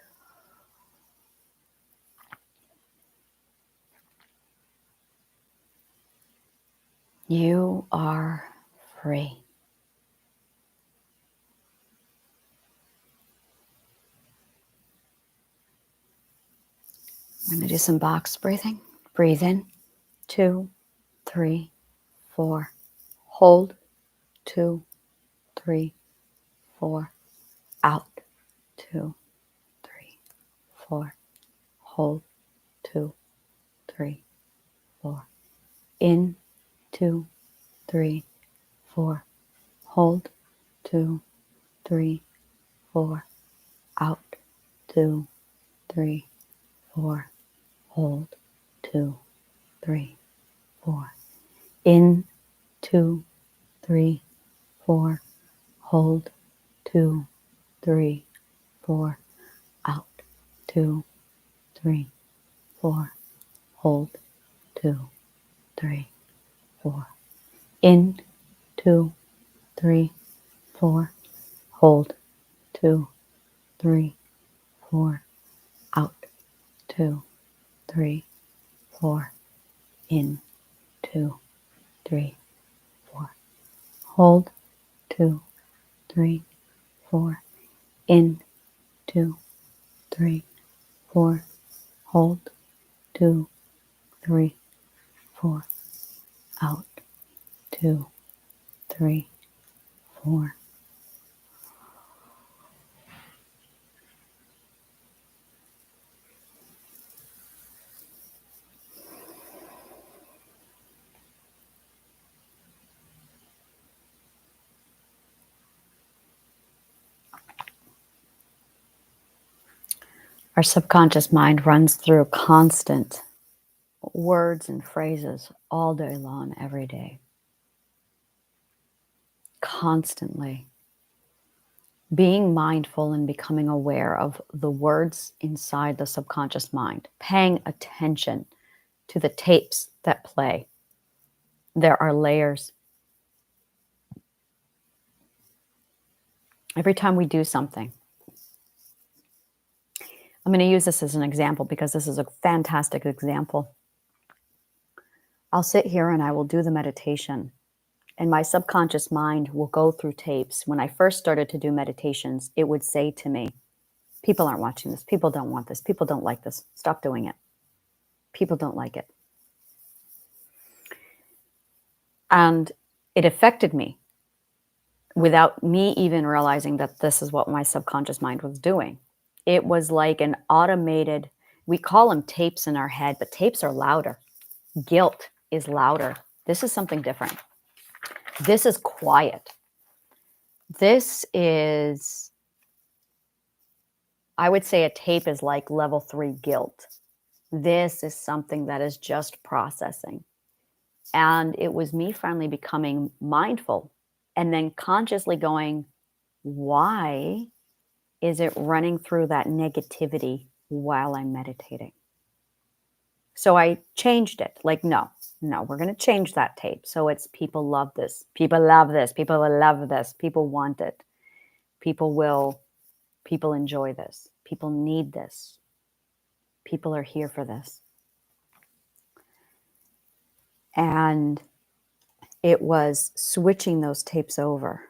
You are free. I'm going to do some box breathing. Breathe in. 2, 3, 4. Hold. 2, 3, 4. Out. 2, 3, 4. Hold. 2, 3, 4. In. 2, 3, 4. Hold. 2, 3, 4. Out. 2, 3, 4. Hold. 2, 3, 4. In. 2, 3, 4. Hold. 2, 3, 4. Out. 2, 3, 4. Hold. 2, 3, 4. In. 2, 3, 4. Hold. 2, 3, 4. Out. 2, 3, 4. In. 2, 3, 4. Hold. 2, 3, 4. In. 2, 3, 4. Hold. 2, 3, 4. Out. 2, 3, 4. Our subconscious mind runs through constant words and phrases all day long, every day. Constantly. Being mindful and becoming aware of the words inside the subconscious mind, paying attention to the tapes that play. There are layers. Every time we do something, I'm going to use this as an example because this is a fantastic example. I'll sit here and I will do the meditation, and my subconscious mind will go through tapes. When I first started to do meditations, it would say to me, people aren't watching this. People don't want this. People don't like this. Stop doing it. People don't like it. And it affected me without me even realizing that this is what my subconscious mind was doing. It was like an automated, we call them tapes in our head, but tapes are louder. Guilt is louder. This is something different. This is quiet. This is, I would say a tape is like level 3 guilt. This is something that is just processing. And it was me finally becoming mindful and then consciously going, why is it running through that negativity while I'm meditating? So I changed it. Like, no, we're going to change that tape. So it's people love this. People love this. People will love this. People want it. People enjoy this. People need this. People are here for this. And it was switching those tapes over.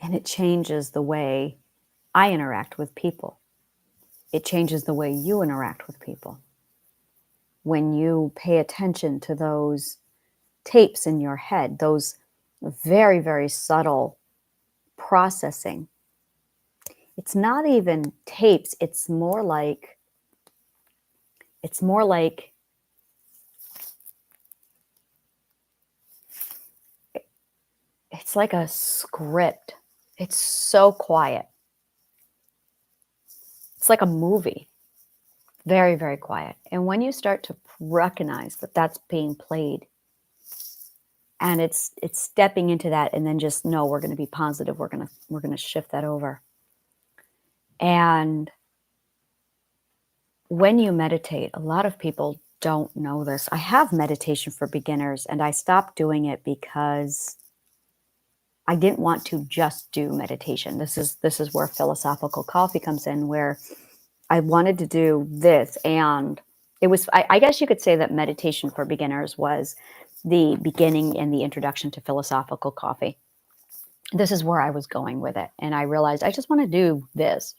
And it changes the way I interact with people. It changes the way you interact with people. When you pay attention to those tapes in your head, those very, very subtle processing, it's not even tapes. It's more like it's like a script. It's so quiet. It's like a movie. Very, very quiet. And when you start to recognize that that's being played, and it's stepping into that, and then just no, we're going to be positive. We're going to shift that over. And when you meditate, a lot of people don't know this. I have meditation for beginners, and I stopped doing it because I didn't want to just do meditation. This is where philosophical coffee comes in, where I wanted to do this. And it was, I guess you could say that meditation for beginners was the beginning and the introduction to philosophical coffee. This is where I was going with it. And I realized I just want to do this.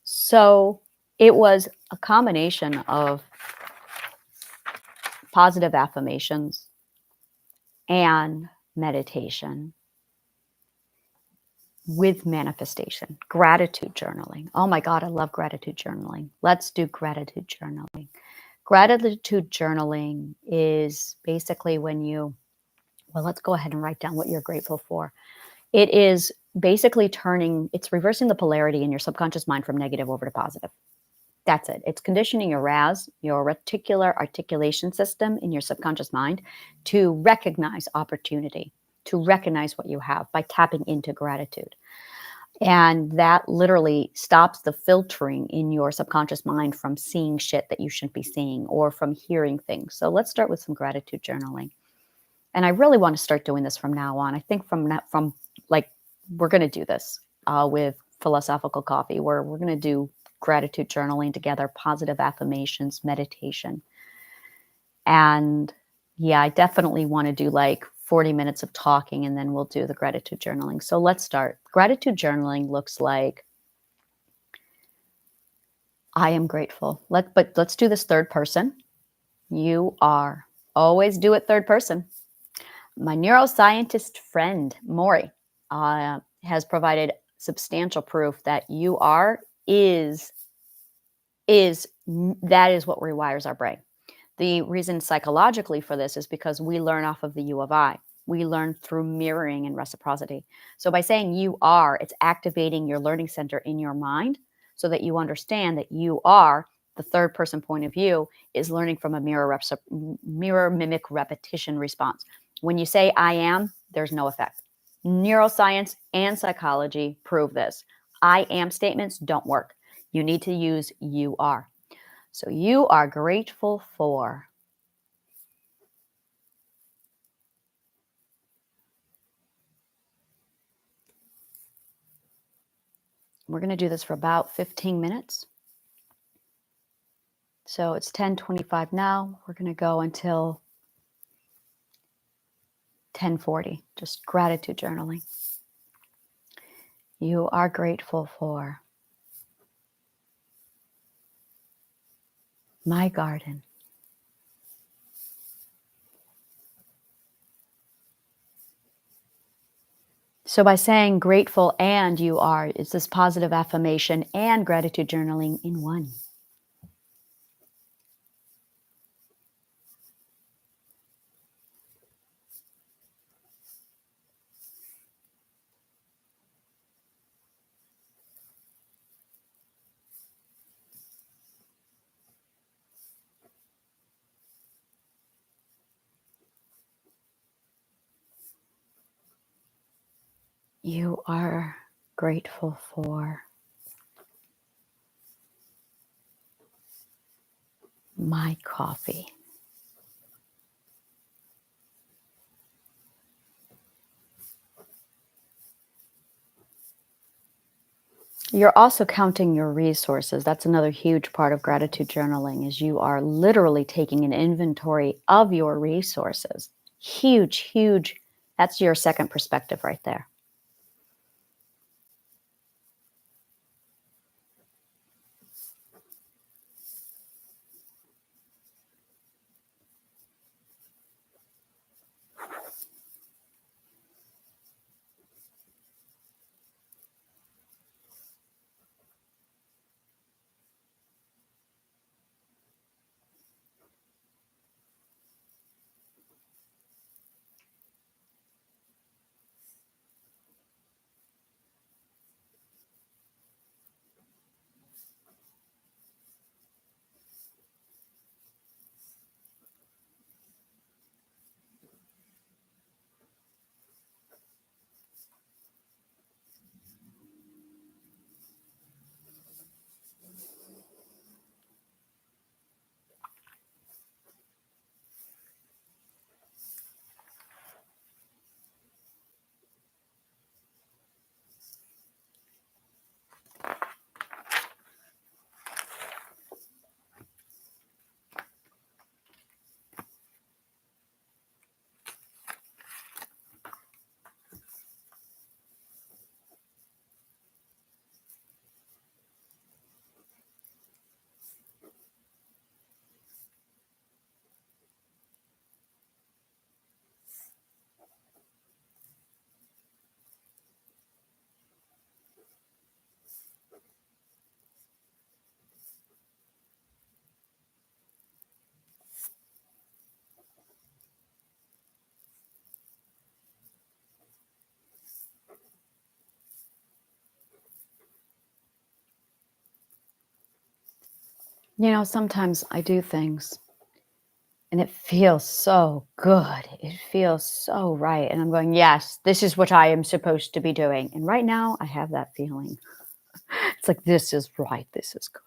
So it was a combination of positive affirmations and meditation with manifestation, gratitude journaling. Oh my God, I love gratitude journaling. Let's do gratitude journaling. Gratitude journaling is basically when let's go ahead and write down what you're grateful for. It is basically it's reversing the polarity in your subconscious mind from negative over to positive. That's it. It's conditioning your RAS, your reticular articulation system in your subconscious mind, to recognize opportunity, to recognize what you have by tapping into gratitude. And that literally stops the filtering in your subconscious mind from seeing shit that you shouldn't be seeing, or from hearing things. So let's start with some gratitude journaling. And I really want to start doing this from now on. I think we're going to do this with philosophical coffee, where we're going to do gratitude journaling together, positive affirmations, meditation. And yeah, I definitely want to do like 40 minutes of talking, and then we'll do the gratitude journaling. So let's start. Gratitude journaling looks like, I am grateful. But let's do this third person. You are. Always do it third person. My neuroscientist friend, Maury, has provided substantial proof that you are that is what rewires our brain. The reason psychologically for this is because we learn off of the U of I. We learn through mirroring and reciprocity. So by saying you are, it's activating your learning center in your mind so that you understand that you are, the third person point of view, is learning from a mirror mimic repetition response. When you say I am, there's no effect. Neuroscience and psychology prove this. I am statements don't work. You need to use you are. So you are grateful for. We're going to do this for about 15 minutes. So it's 10:25 now. We're going to go until 10:40. Just gratitude journaling. You are grateful for my garden. So by saying grateful and you are, it's this positive affirmation and gratitude journaling in one. You are grateful for my coffee. You're also counting your resources. That's another huge part of gratitude journaling is you are literally taking an inventory of your resources. Huge, huge. That's your second perspective right there. You know, sometimes I do things and it feels so good. It feels so right. And I'm going, yes, this is what I am supposed to be doing. And right now I have that feeling. It's like, this is right. This is good.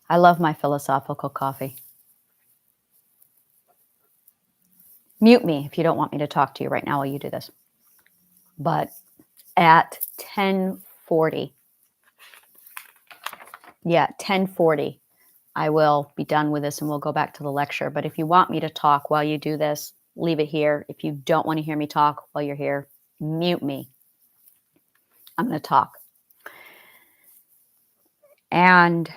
I love my philosophical coffee. Mute me if you don't want me to talk to you right now while you do this. But at 10:40, 10:40, I will be done with this and we'll go back to the lecture. But if you want me to talk while you do this, leave it here. If you don't want to hear me talk while you're here, mute me. I'm going to talk. And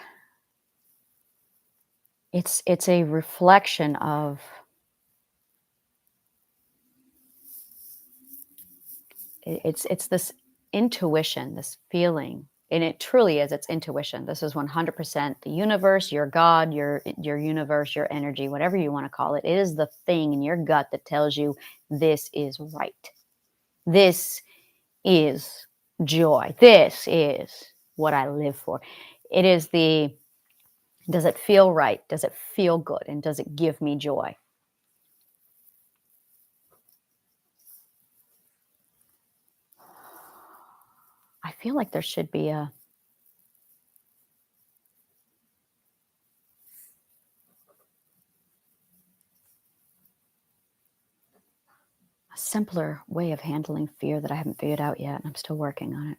it's a reflection of it's this intuition, this feeling, and it truly is. It's intuition. This is 100% the universe, your God, your universe, your energy, whatever you want to call it. It is the thing in your gut that tells you this is right. This is joy. This is what I live for. It is the, does it feel right? Does it feel good? And does it give me joy? feel like there should be a simpler way of handling fear that I haven't figured out yet, and I'm still working on it.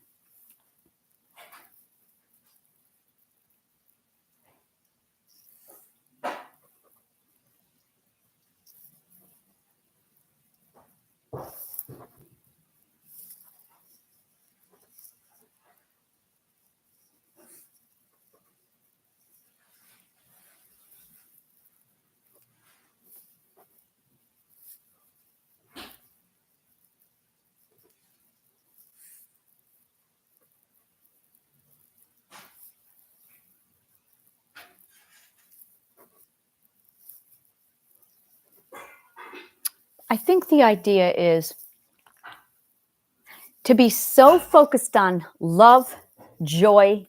I think the idea is to be so focused on love, joy,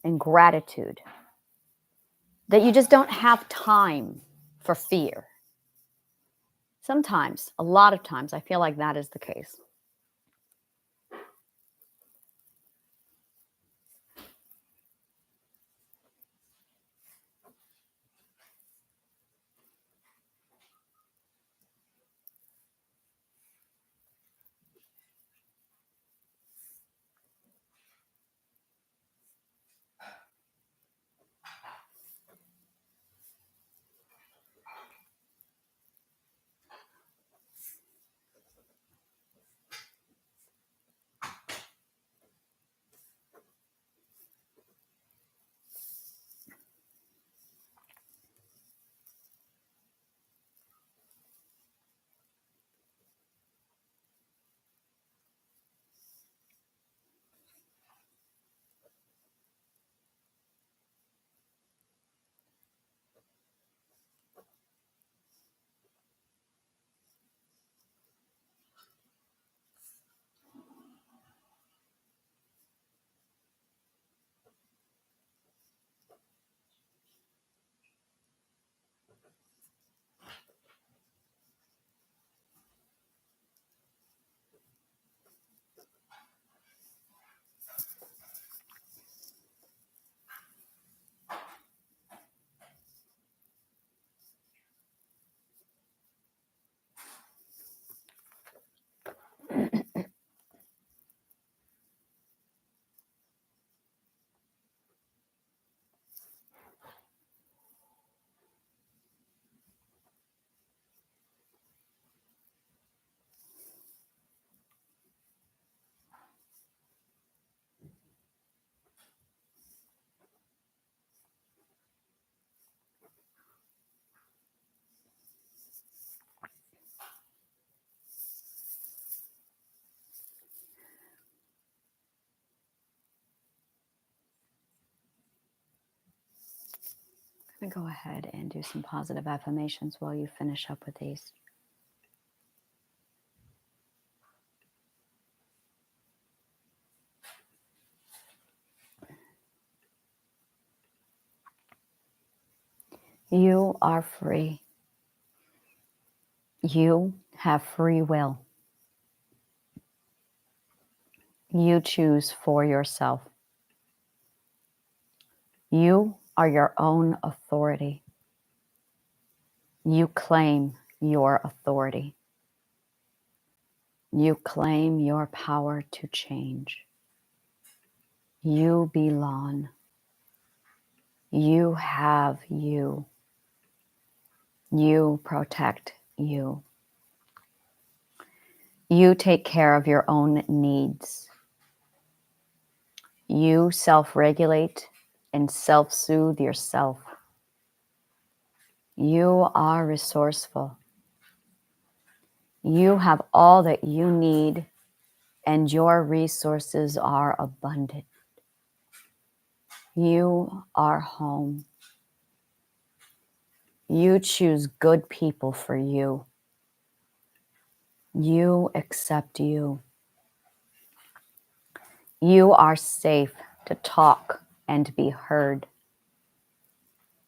and gratitude that you just don't have time for fear. Sometimes, a lot of times, I feel like that is the case. I'm going to go ahead and do some positive affirmations while you finish up with these. You are free. You have free will. You choose for yourself. You are your own authority. You claim your authority. You claim your power to change. You belong. You have you. You protect you. You take care of your own needs. You self-regulate and self-soothe yourself. You are resourceful. You have all that you need, and your resources are abundant. You are home. You choose good people for you. You accept you. You are safe to talk and be heard.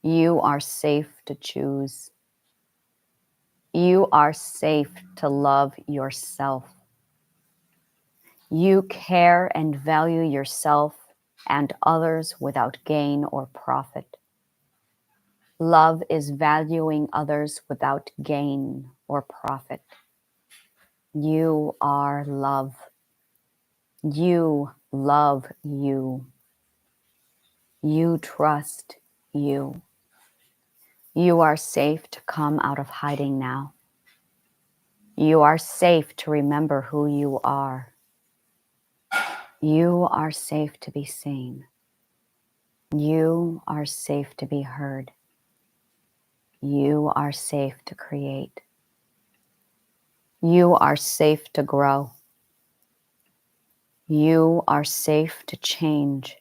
You are safe to choose. You are safe to love yourself. You care and value yourself and others without gain or profit. Love is valuing others without gain or profit. You are love. You love you. You trust you. You are safe to come out of hiding now. You are safe to remember who you are. You are safe to be seen. You are safe to be heard. You are safe to create. You are safe to grow. You are safe to change.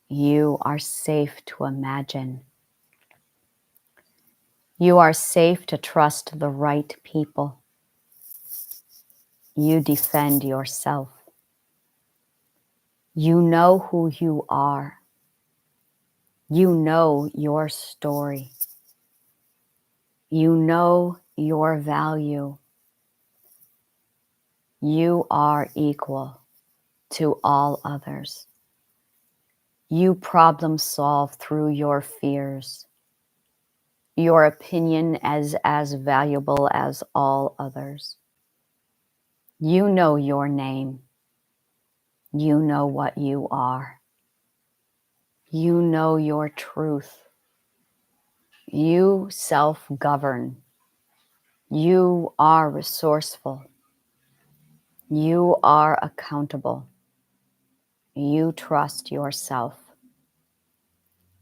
You are safe to imagine. You are safe to trust the right people. You defend yourself. You know who you are. You know your story. You know your value. You are equal to all others. You problem solve through your fears. Your opinion is as valuable as all others. You know your name. You know what you are. You know your truth. You self-govern. You are resourceful. You are accountable. You trust yourself.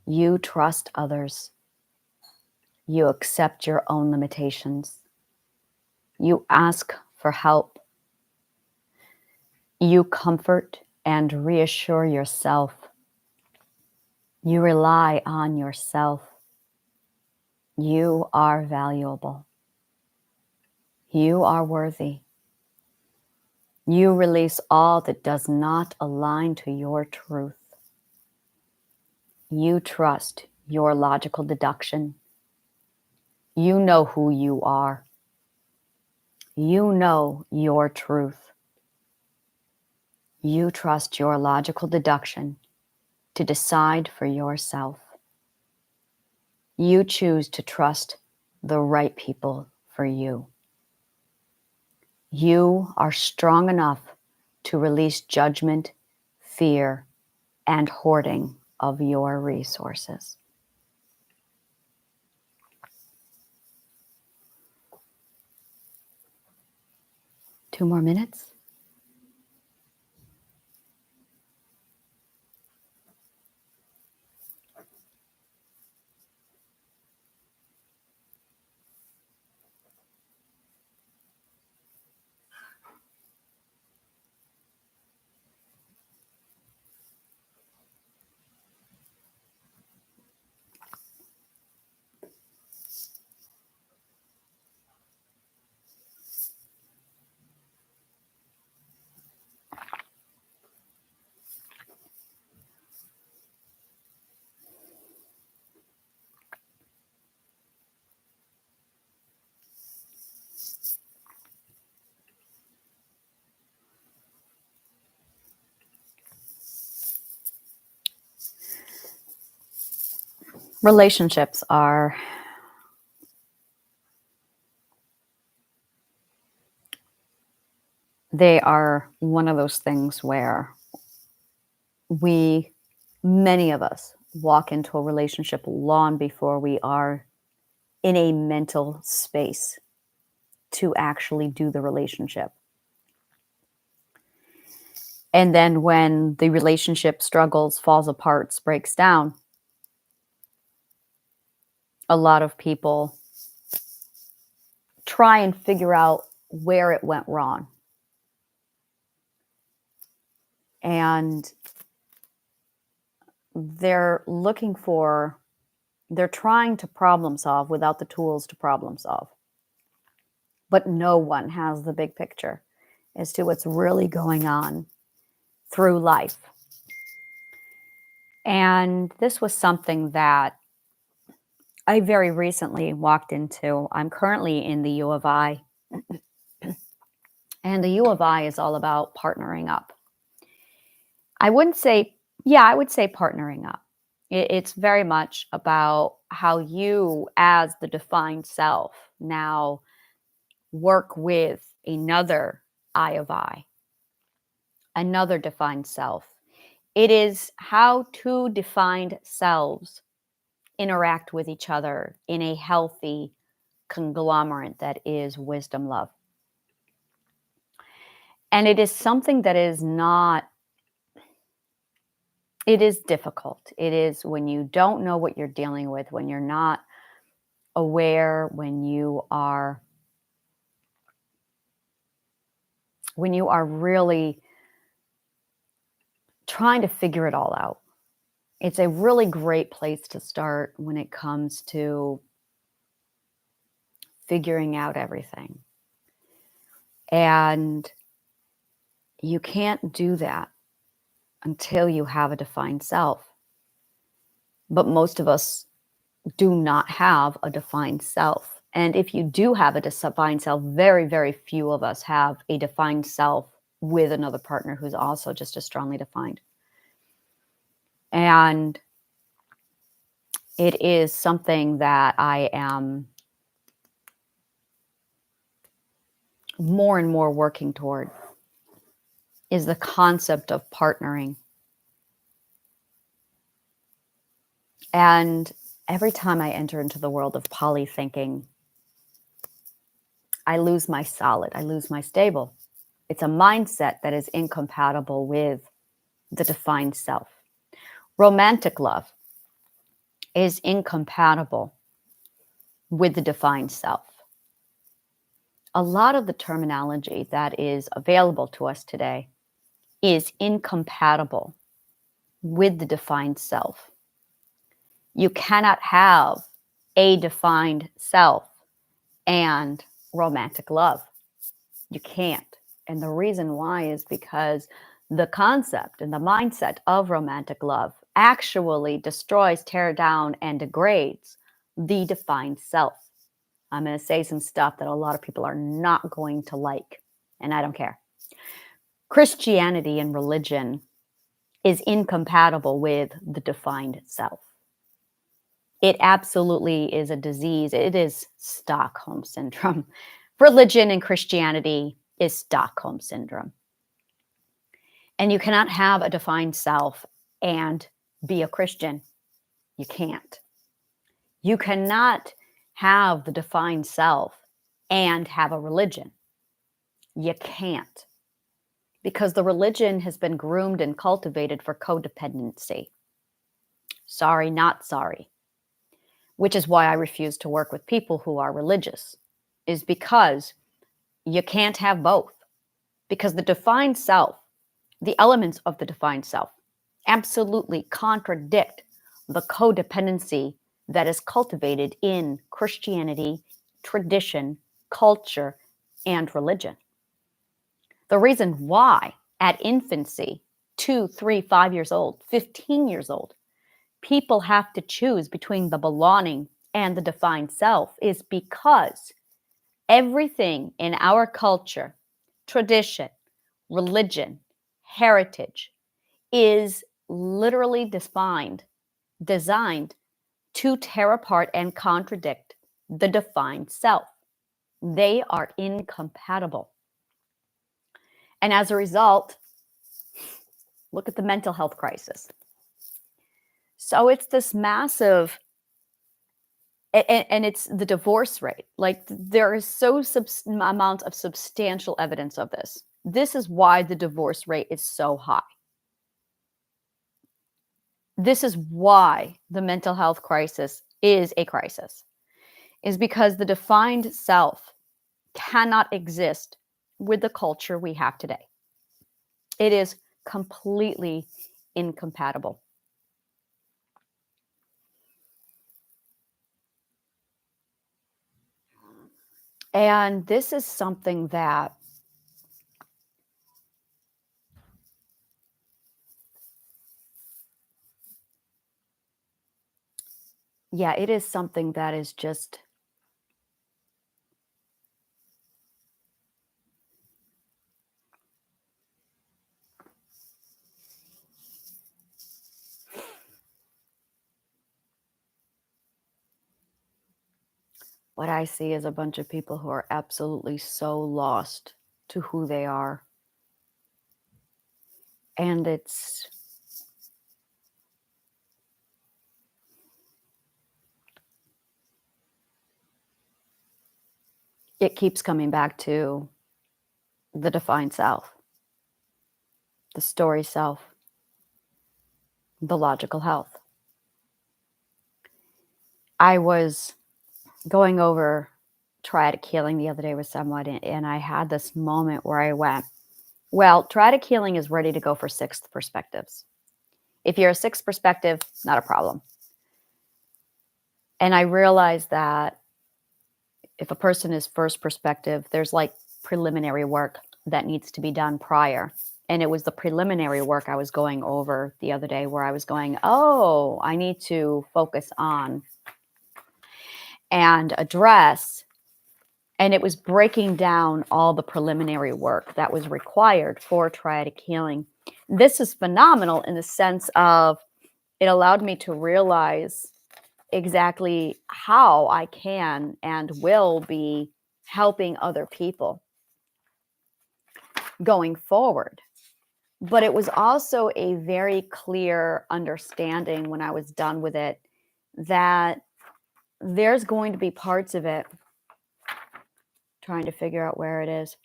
You trust others. You accept your own limitations. You ask for help. You comfort and reassure yourself. You rely on yourself. You are valuable. You are worthy. You release all that does not align to your truth. You trust your logical deduction. You know who you are. You know your truth. You trust your logical deduction to decide for yourself. You choose to trust the right people for you. You are strong enough to release judgment, fear, and hoarding of your resources. Two more minutes. Relationships are one of those things where many of us walk into a relationship long before we are in a mental space to actually do the relationship. And then when the relationship struggles, falls apart, breaks down, a lot of people try and figure out where it went wrong. And they're trying to problem solve without the tools to problem solve. But no one has the big picture as to what's really going on through life. And this was something that I very recently walked into. I'm currently in the U of I And the U of I is all about partnering up. I wouldn't say, yeah, I would say partnering up. It's very much about how you, as the defined self, now work with another I of I, another defined self. It is how two defined selves interact with each other in a healthy conglomerate that is wisdom love. And it is something that is not, it is difficult. It is when you don't know what you're dealing with, when you're not aware, when you are really trying to figure it all out. It's a really great place to start when it comes to figuring out everything. And you can't do that until you have a defined self. But most of us do not have a defined self. And if you do have a defined self, very, very few of us have a defined self with another partner who's also just as strongly defined. And it is something that I am more and more working toward, is the concept of partnering. And every time I enter into the world of poly thinking, I lose my solid, I lose my stable. It's a mindset that is incompatible with the defined self. Romantic love is incompatible with the defined self. A lot of the terminology that is available to us today is incompatible with the defined self. You cannot have a defined self and romantic love. You can't. And the reason why is because the concept and the mindset of romantic love actually destroys, tears down, and degrades the defined self. I'm going to say some stuff that a lot of people are not going to like, and I don't care. Christianity and religion is incompatible with the defined self. It absolutely is a disease. It is Stockholm syndrome. Religion and Christianity is Stockholm syndrome. And you cannot have a defined self and be a Christian. You can't. You cannot have the defined self and have a religion. You can't. Because the religion has been groomed and cultivated for codependency. Sorry, not sorry. Which is why I refuse to work with people who are religious, is because you can't have both. Because the defined self, the elements of the defined self, absolutely contradict the codependency that is cultivated in Christianity, tradition, culture, and religion. The reason why at infancy, 2, 3, 5 years old, 15 years old, people have to choose between the belonging and the defined self is because everything in our culture, tradition, religion, heritage is literally designed to tear apart and contradict the defined self. They are incompatible. And as a result, look at the mental health crisis. So it's this massive, and it's the divorce rate. Like there is so amount of substantial evidence of this. This is why the divorce rate is so high. This is why the mental health crisis is a crisis, is because the defined self cannot exist with the culture we have today. It is completely incompatible. And this is something that it is something that is just what I see is a bunch of people who are absolutely so lost to who they are. And it keeps coming back to the defined self, the story self, the logical health. I was going over triadic healing the other day with someone, and I had this moment where I went, well, triadic healing is ready to go for sixth perspectives. If you're a sixth perspective, not a problem. And I realized that if a person is first perspective, there's like preliminary work that needs to be done prior. And it was the preliminary work I was going over the other day where I was going, oh, I need to focus on and address. And it was breaking down all the preliminary work that was required for triadic healing. This is phenomenal in the sense of it allowed me to realize exactly how I can and will be helping other people going forward. But it was also a very clear understanding when I was done with it that there's going to be parts of it, trying to figure out where it is,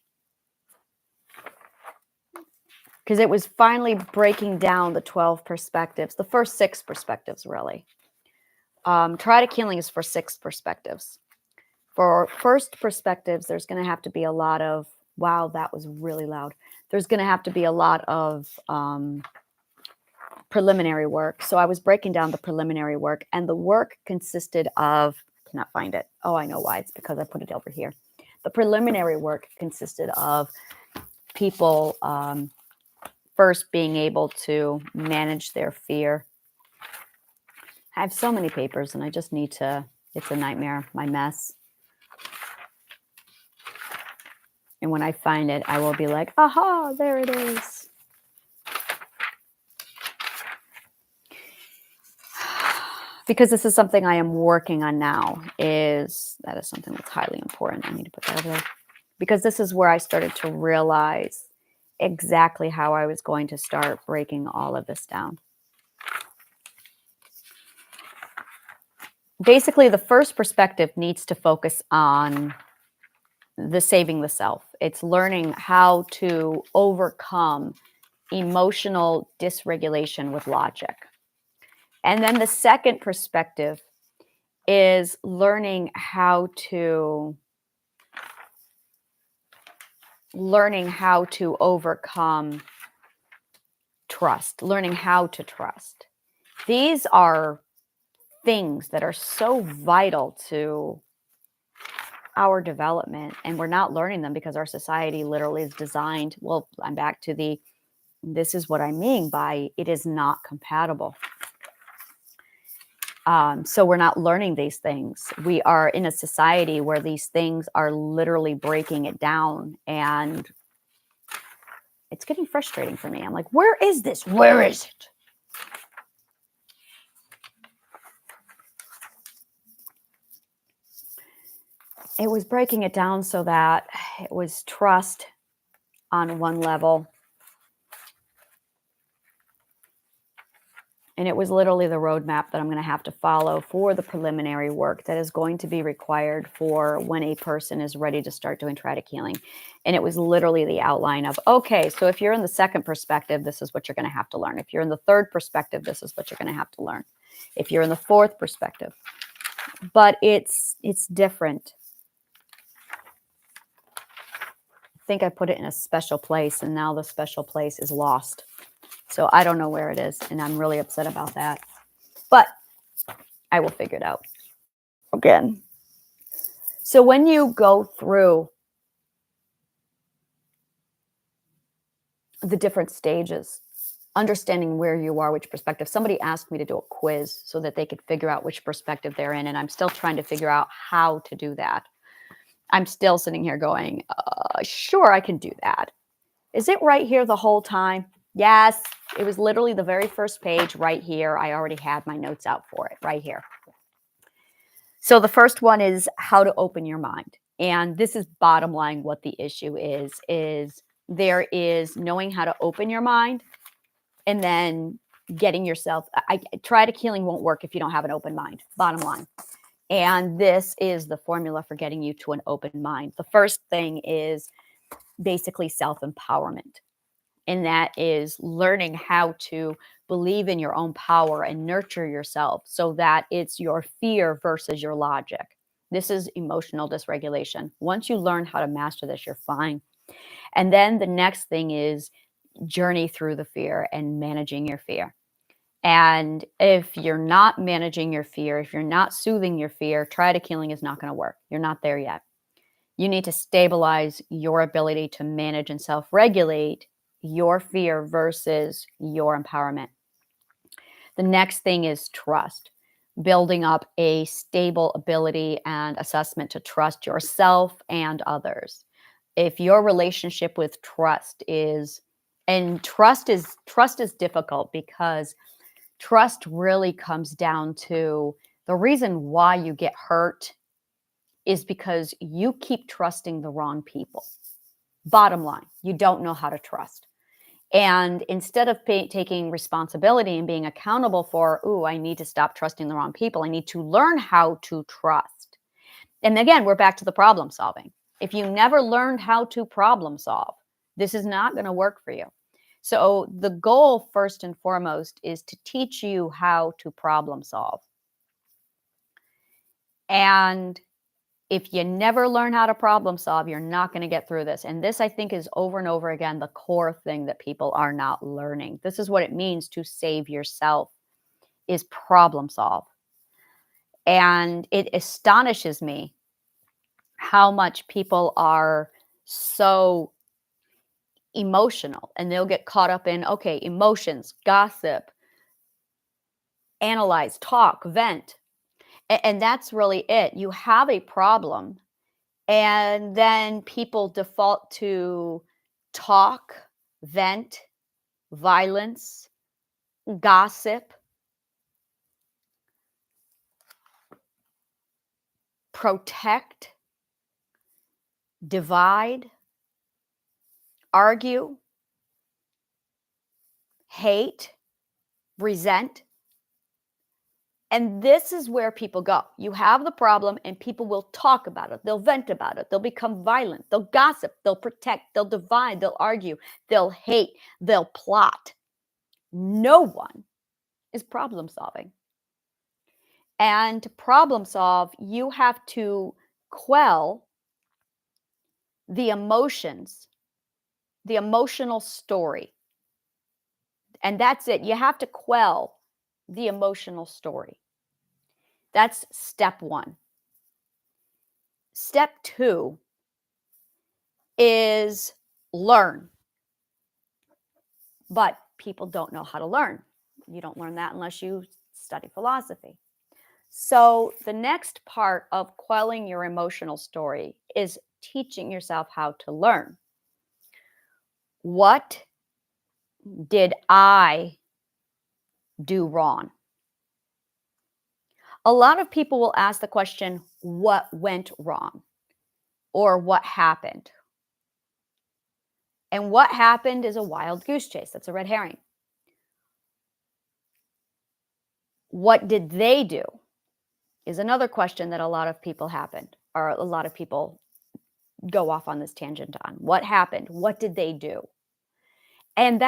because it was finally breaking down the 12 perspectives, the first 6 perspectives, really. Triadic healing is for 6 perspectives. For first perspectives, there's going to have to be a lot of, wow, that was really loud. There's going to have to be a lot of preliminary work. So I was breaking down the preliminary work, and the work consisted of, cannot find it. Oh, I know why. It's because I put it over here. The preliminary work consisted of people first being able to manage their fear. I have so many papers, and I just need to, it's a nightmare, my mess. And when I find it, I will be like, aha, there it is. Because this is something I am working on now, that is something that's highly important. I need to put that over there. Because this is where I started to realize exactly how I was going to start breaking all of this down. Basically, the first perspective needs to focus on the saving the self. It's learning how to overcome emotional dysregulation with logic. And then the second perspective is learning how to overcome trust, learning how to trust. These are things that are so vital to our development, and we're not learning them because our society literally is designed, well, I'm back to this is what I mean by it is not compatible. So we're not learning these things. We are in a society where these things are literally breaking it down, and it's getting frustrating for me. I'm like, where is this? Where is it? It was breaking it down so that it was trust on one level. And it was literally the roadmap that I'm going to have to follow for the preliminary work that is going to be required for when a person is ready to start doing triadic healing. And it was literally the outline of, okay, so if you're in the second perspective, this is what you're going to have to learn. If you're in the third perspective, this is what you're going to have to learn. If you're in the fourth perspective. But it's different. I think I put it in a special place, and now the special place is lost. So I don't know where it is, and I'm really upset about that. But I will figure it out again. So when you go through the different stages, understanding where you are, which perspective, somebody asked me to do a quiz so that they could figure out which perspective they're in, and I'm still trying to figure out how to do that. I'm still sitting here going, sure, I can do that. Is it right here the whole time? Yes, it was literally the very first page right here. I already had my notes out for it right here. So the first one is how to open your mind. And this is bottom line what the issue is there is knowing how to open your mind and then getting yourself try healing won't work if you don't have an open mind, bottom line. And this is the formula for getting you to an open mind. The first thing is basically self-empowerment. And that is learning how to believe in your own power and nurture yourself so that it's your fear versus your logic. This is emotional dysregulation. Once you learn how to master this, you're fine. And then the next thing is journey through the fear and managing your fear. And if you're not managing your fear, if you're not soothing your fear, triadic healing is not going to work. You're not there yet. You need to stabilize your ability to manage and self-regulate your fear versus your empowerment. The next thing is trust, building up a stable ability and assessment to trust yourself and others. If your relationship with trust is, and trust is difficult because trust really comes down to the reason why you get hurt is because you keep trusting the wrong people. Bottom line, you don't know how to trust. And instead of taking responsibility and being accountable for, ooh, I need to stop trusting the wrong people, I need to learn how to trust. And again, we're back to the problem solving. If you never learned how to problem solve, this is not going to work for you. So the goal, first and foremost, is to teach you how to problem solve. And if you never learn how to problem solve, you're not going to get through this. And this, I think, is over and over again the core thing that people are not learning. This is what it means to save yourself, is problem solve. And it astonishes me how much people are so emotional, and they'll get caught up in, okay, emotions, gossip, analyze, talk, vent. And that's really it. You have a problem, and then people default to talk, vent, violence, gossip, protect, divide, argue, hate, resent. And this is where people go. You have the problem and people will talk about it. They'll vent about it. They'll become violent. They'll gossip. They'll protect. They'll divide. They'll argue. They'll hate. They'll plot. No one is problem solving. And to problem solve, you have to quell the emotions, the emotional story. And that's it. You have to quell the emotional story. That's step one. Step two is learn. But people don't know how to learn. You don't learn that unless you study philosophy. So the next part of quelling your emotional story is teaching yourself how to learn. What did I do wrong? A lot of people will ask the question, what went wrong? Or what happened? And what happened is a wild goose chase. That's a red herring. What did they do is another question that a lot of people go off on this tangent on. What happened? What did they do? And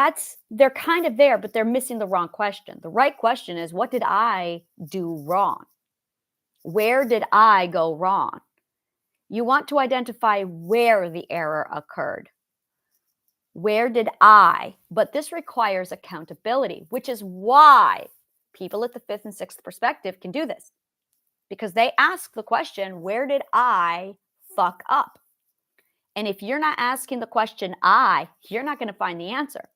they're kind of there, but they're missing the wrong question. The right question is, what did I do wrong? Where did I go wrong? You want to identify where the error occurred. Where did but this requires accountability, which is why people at the fifth and sixth perspective can do this, because they ask the question, where did I fuck up? And if you're not asking the question you're not going to find the answer.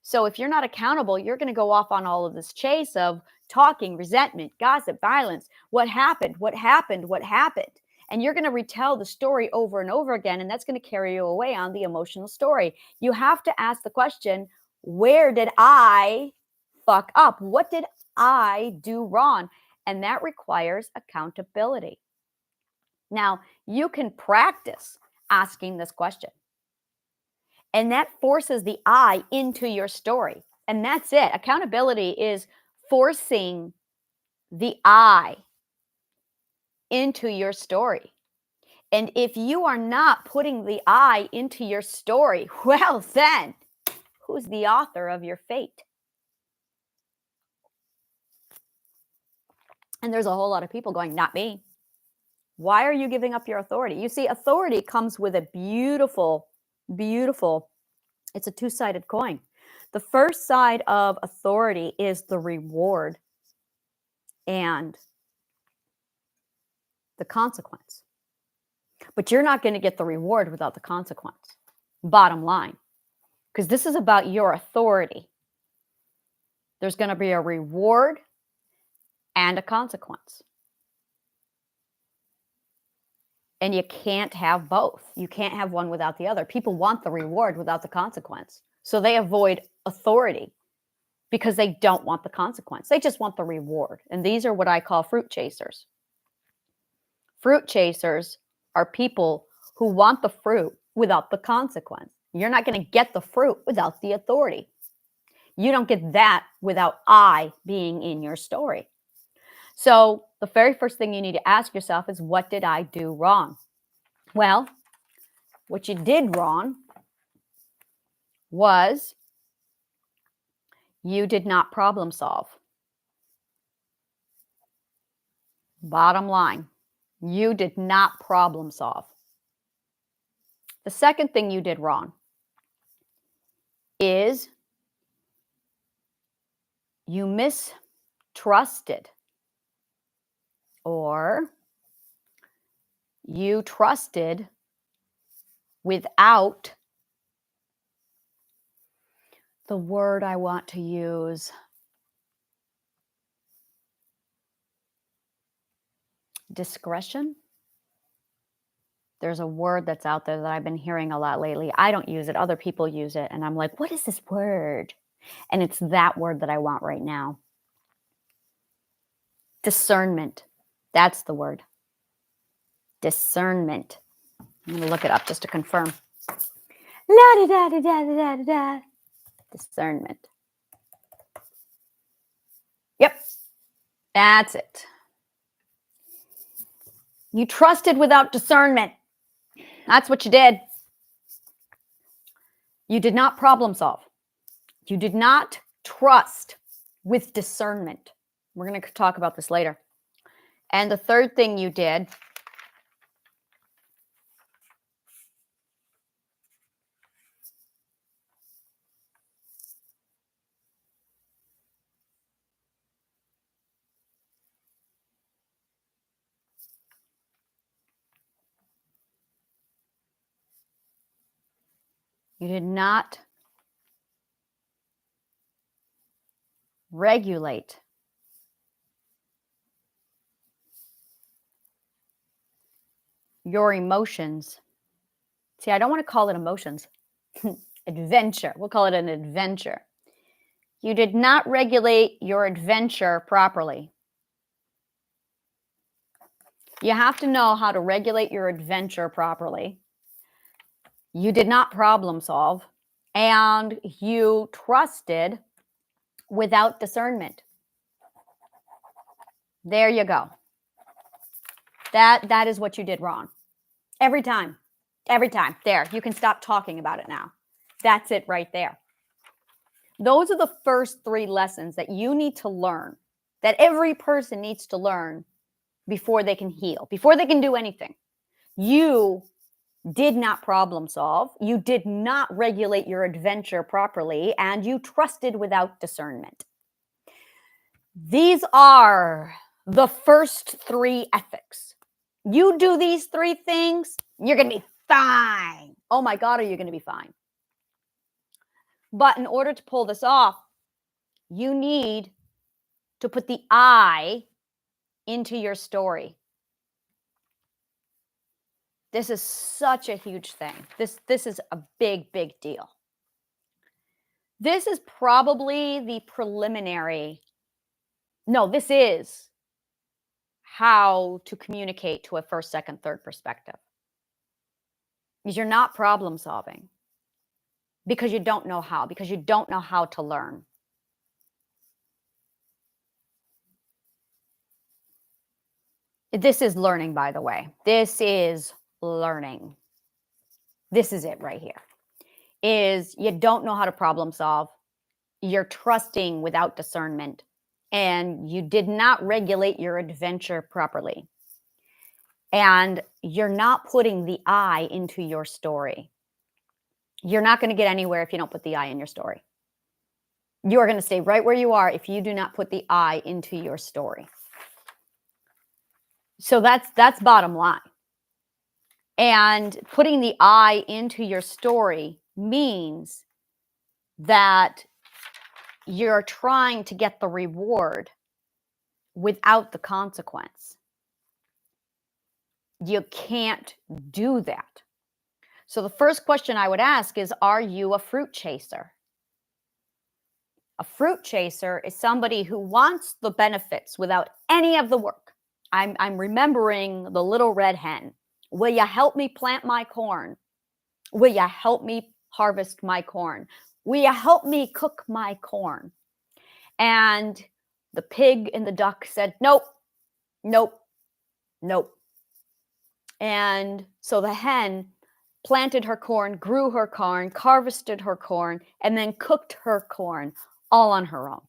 So if you're not accountable, you're going to go off on all of this chase of talking, resentment, gossip, violence. What happened? What happened? What happened? And you're going to retell the story over and over again, and that's going to carry you away on the emotional story. You have to ask the question, where did I fuck up? What did I do wrong? and that requires accountability. Now, you can practice asking this question, and that forces the I into your story. And that's it. Accountability is forcing the I into your story. And if you are not putting the I into your story, well, then who's the author of your fate? And there's a whole lot of people going, not me. Why are you giving up your authority? You see, authority comes with a beautiful, beautiful, it's a two-sided coin. The first side of authority is the reward and the consequence. But you're not going to get the reward without the consequence. Bottom line. Because this is about your authority. There's going to be a reward and a consequence. And you can't have both. You can't have one without the other. People want the reward without the consequence. So they avoid authority because they don't want the consequence. They just want the reward. And these are what I call fruit chasers. Fruit chasers are people who want the fruit without the consequence. You're not going to get the fruit without the authority. You don't get that without I being in your story. So the very first thing you need to ask yourself is, what did I do wrong? Well, what you did wrong was you did not problem solve. Bottom line, you did not problem solve. The second thing you did wrong is you mistrusted, or you trusted without the word I want to use. Discretion. There's a word that's out there that I've been hearing a lot lately. I don't use it. Other people use it. And I'm like, what is this word? And it's that word that I want right now. Discernment. That's the word. Discernment. I'm going to look it up just to confirm. La da da da da da da da. Discernment. Yep. That's it. You trusted without discernment. That's what you did. You did not problem solve. You did not trust with discernment. We're going to talk about this later. And the third thing you did you did not regulate your emotions. See, I don't want to call it emotions. Adventure. We'll call it an adventure. You did not regulate your adventure properly. You have to know how to regulate your adventure properly. You did not problem solve, and you trusted without discernment. There you go. That is what you did wrong. Every time. Every time. There. You can stop talking about it now. That's it right there. Those are the first three lessons that you need to learn, that every person needs to learn before they can heal, before they can do anything. You did not problem solve. You did not regulate your adventure properly, and you trusted without discernment. These are the first three ethics. You do these three things, you're going to be fine. Oh my God, are you going to be fine? But in order to pull this off, you need to put the I into your story. This is such a huge thing. This is a big, big deal. This is probably the preliminary. No, this is how to communicate to a first, second, third perspective. Because you're not problem solving. Because you don't know how. Because you don't know how to learn. This is learning, by the way. This is learning. This is it right here. Is you don't know how to problem solve. You're trusting without discernment. And you did not regulate your adventure properly. And you're not putting the I into your story. You're not going to get anywhere if you don't put the I in your story. You are going to stay right where you are if you do not put the I into your story. So that's bottom line. And putting the I into your story means that you're trying to get the reward without the consequence. You can't do that. So the first question I would ask is, are you a fruit chaser? A fruit chaser is somebody who wants the benefits without any of the work. I'm remembering the little red hen. Will you help me plant my corn? Will you help me harvest my corn? Will you help me cook my corn? And the pig and the duck said, nope, nope, nope. And so the hen planted her corn, grew her corn, harvested her corn, and then cooked her corn all on her own.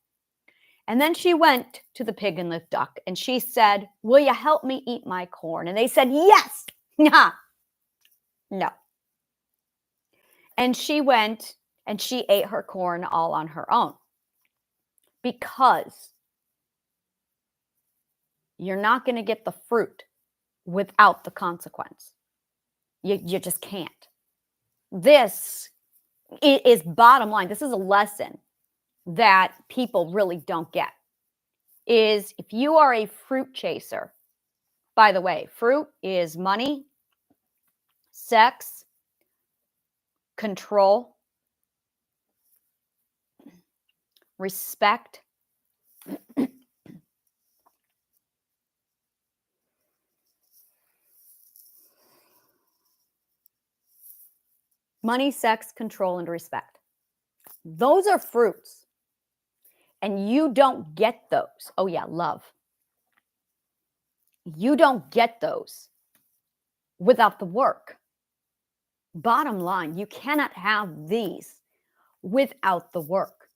And then she went to the pig and the duck and she said, will you help me eat my corn? And they said, yes. Nah. No. And she went and she ate her corn all on her own. Because you're not going to get the fruit without the consequence. You just can't. This is bottom line. This is a lesson that people really don't get. Is if you are a fruit chaser, by the way, fruit is money, sex, control, respect, money, sex, control, and respect. Those are fruits. And you don't get those. Oh yeah, love. You don't get those without the work. Bottom line, you cannot have these without the work.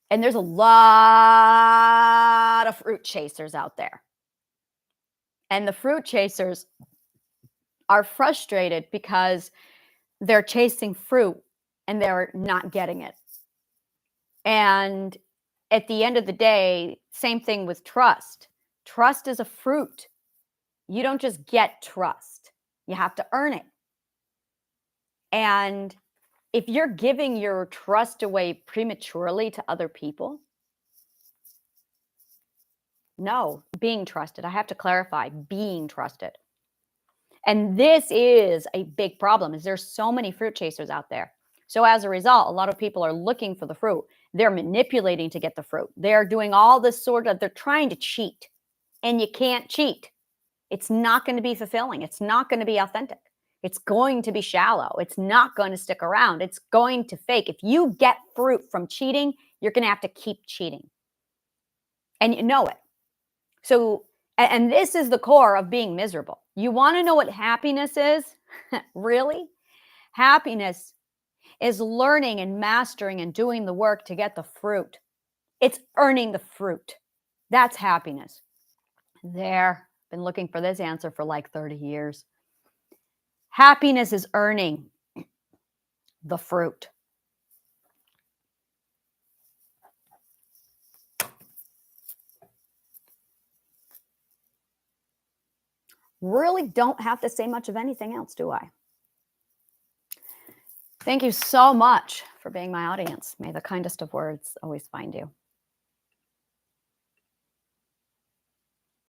And there's a lot of fruit chasers out there. And the fruit chasers are frustrated because they're chasing fruit and they're not getting it. And at the end of the day, same thing with trust. Trust is a fruit. You don't just get trust. You have to earn it. And if you're giving your trust away prematurely to other people, no, being trusted. I have to clarify, being trusted. And this is a big problem, is there's so many fruit chasers out there. So as a result, a lot of people are looking for the fruit. They're manipulating to get the fruit. They're doing all this they're trying to cheat. And you can't cheat. It's not going to be fulfilling. It's not going to be authentic. It's going to be shallow. It's not going to stick around. It's going to fake. If you get fruit from cheating, you're going to have to keep cheating. And you know it. So, and this is the core of being miserable. You want to know what happiness is? Really? Happiness is learning and mastering and doing the work to get the fruit. It's earning the fruit. That's happiness. There. Been looking for this answer for like 30 years. Happiness is earning the fruit. Really don't have to say much of anything else, do I? Thank you so much for being my audience. May the kindest of words always find you.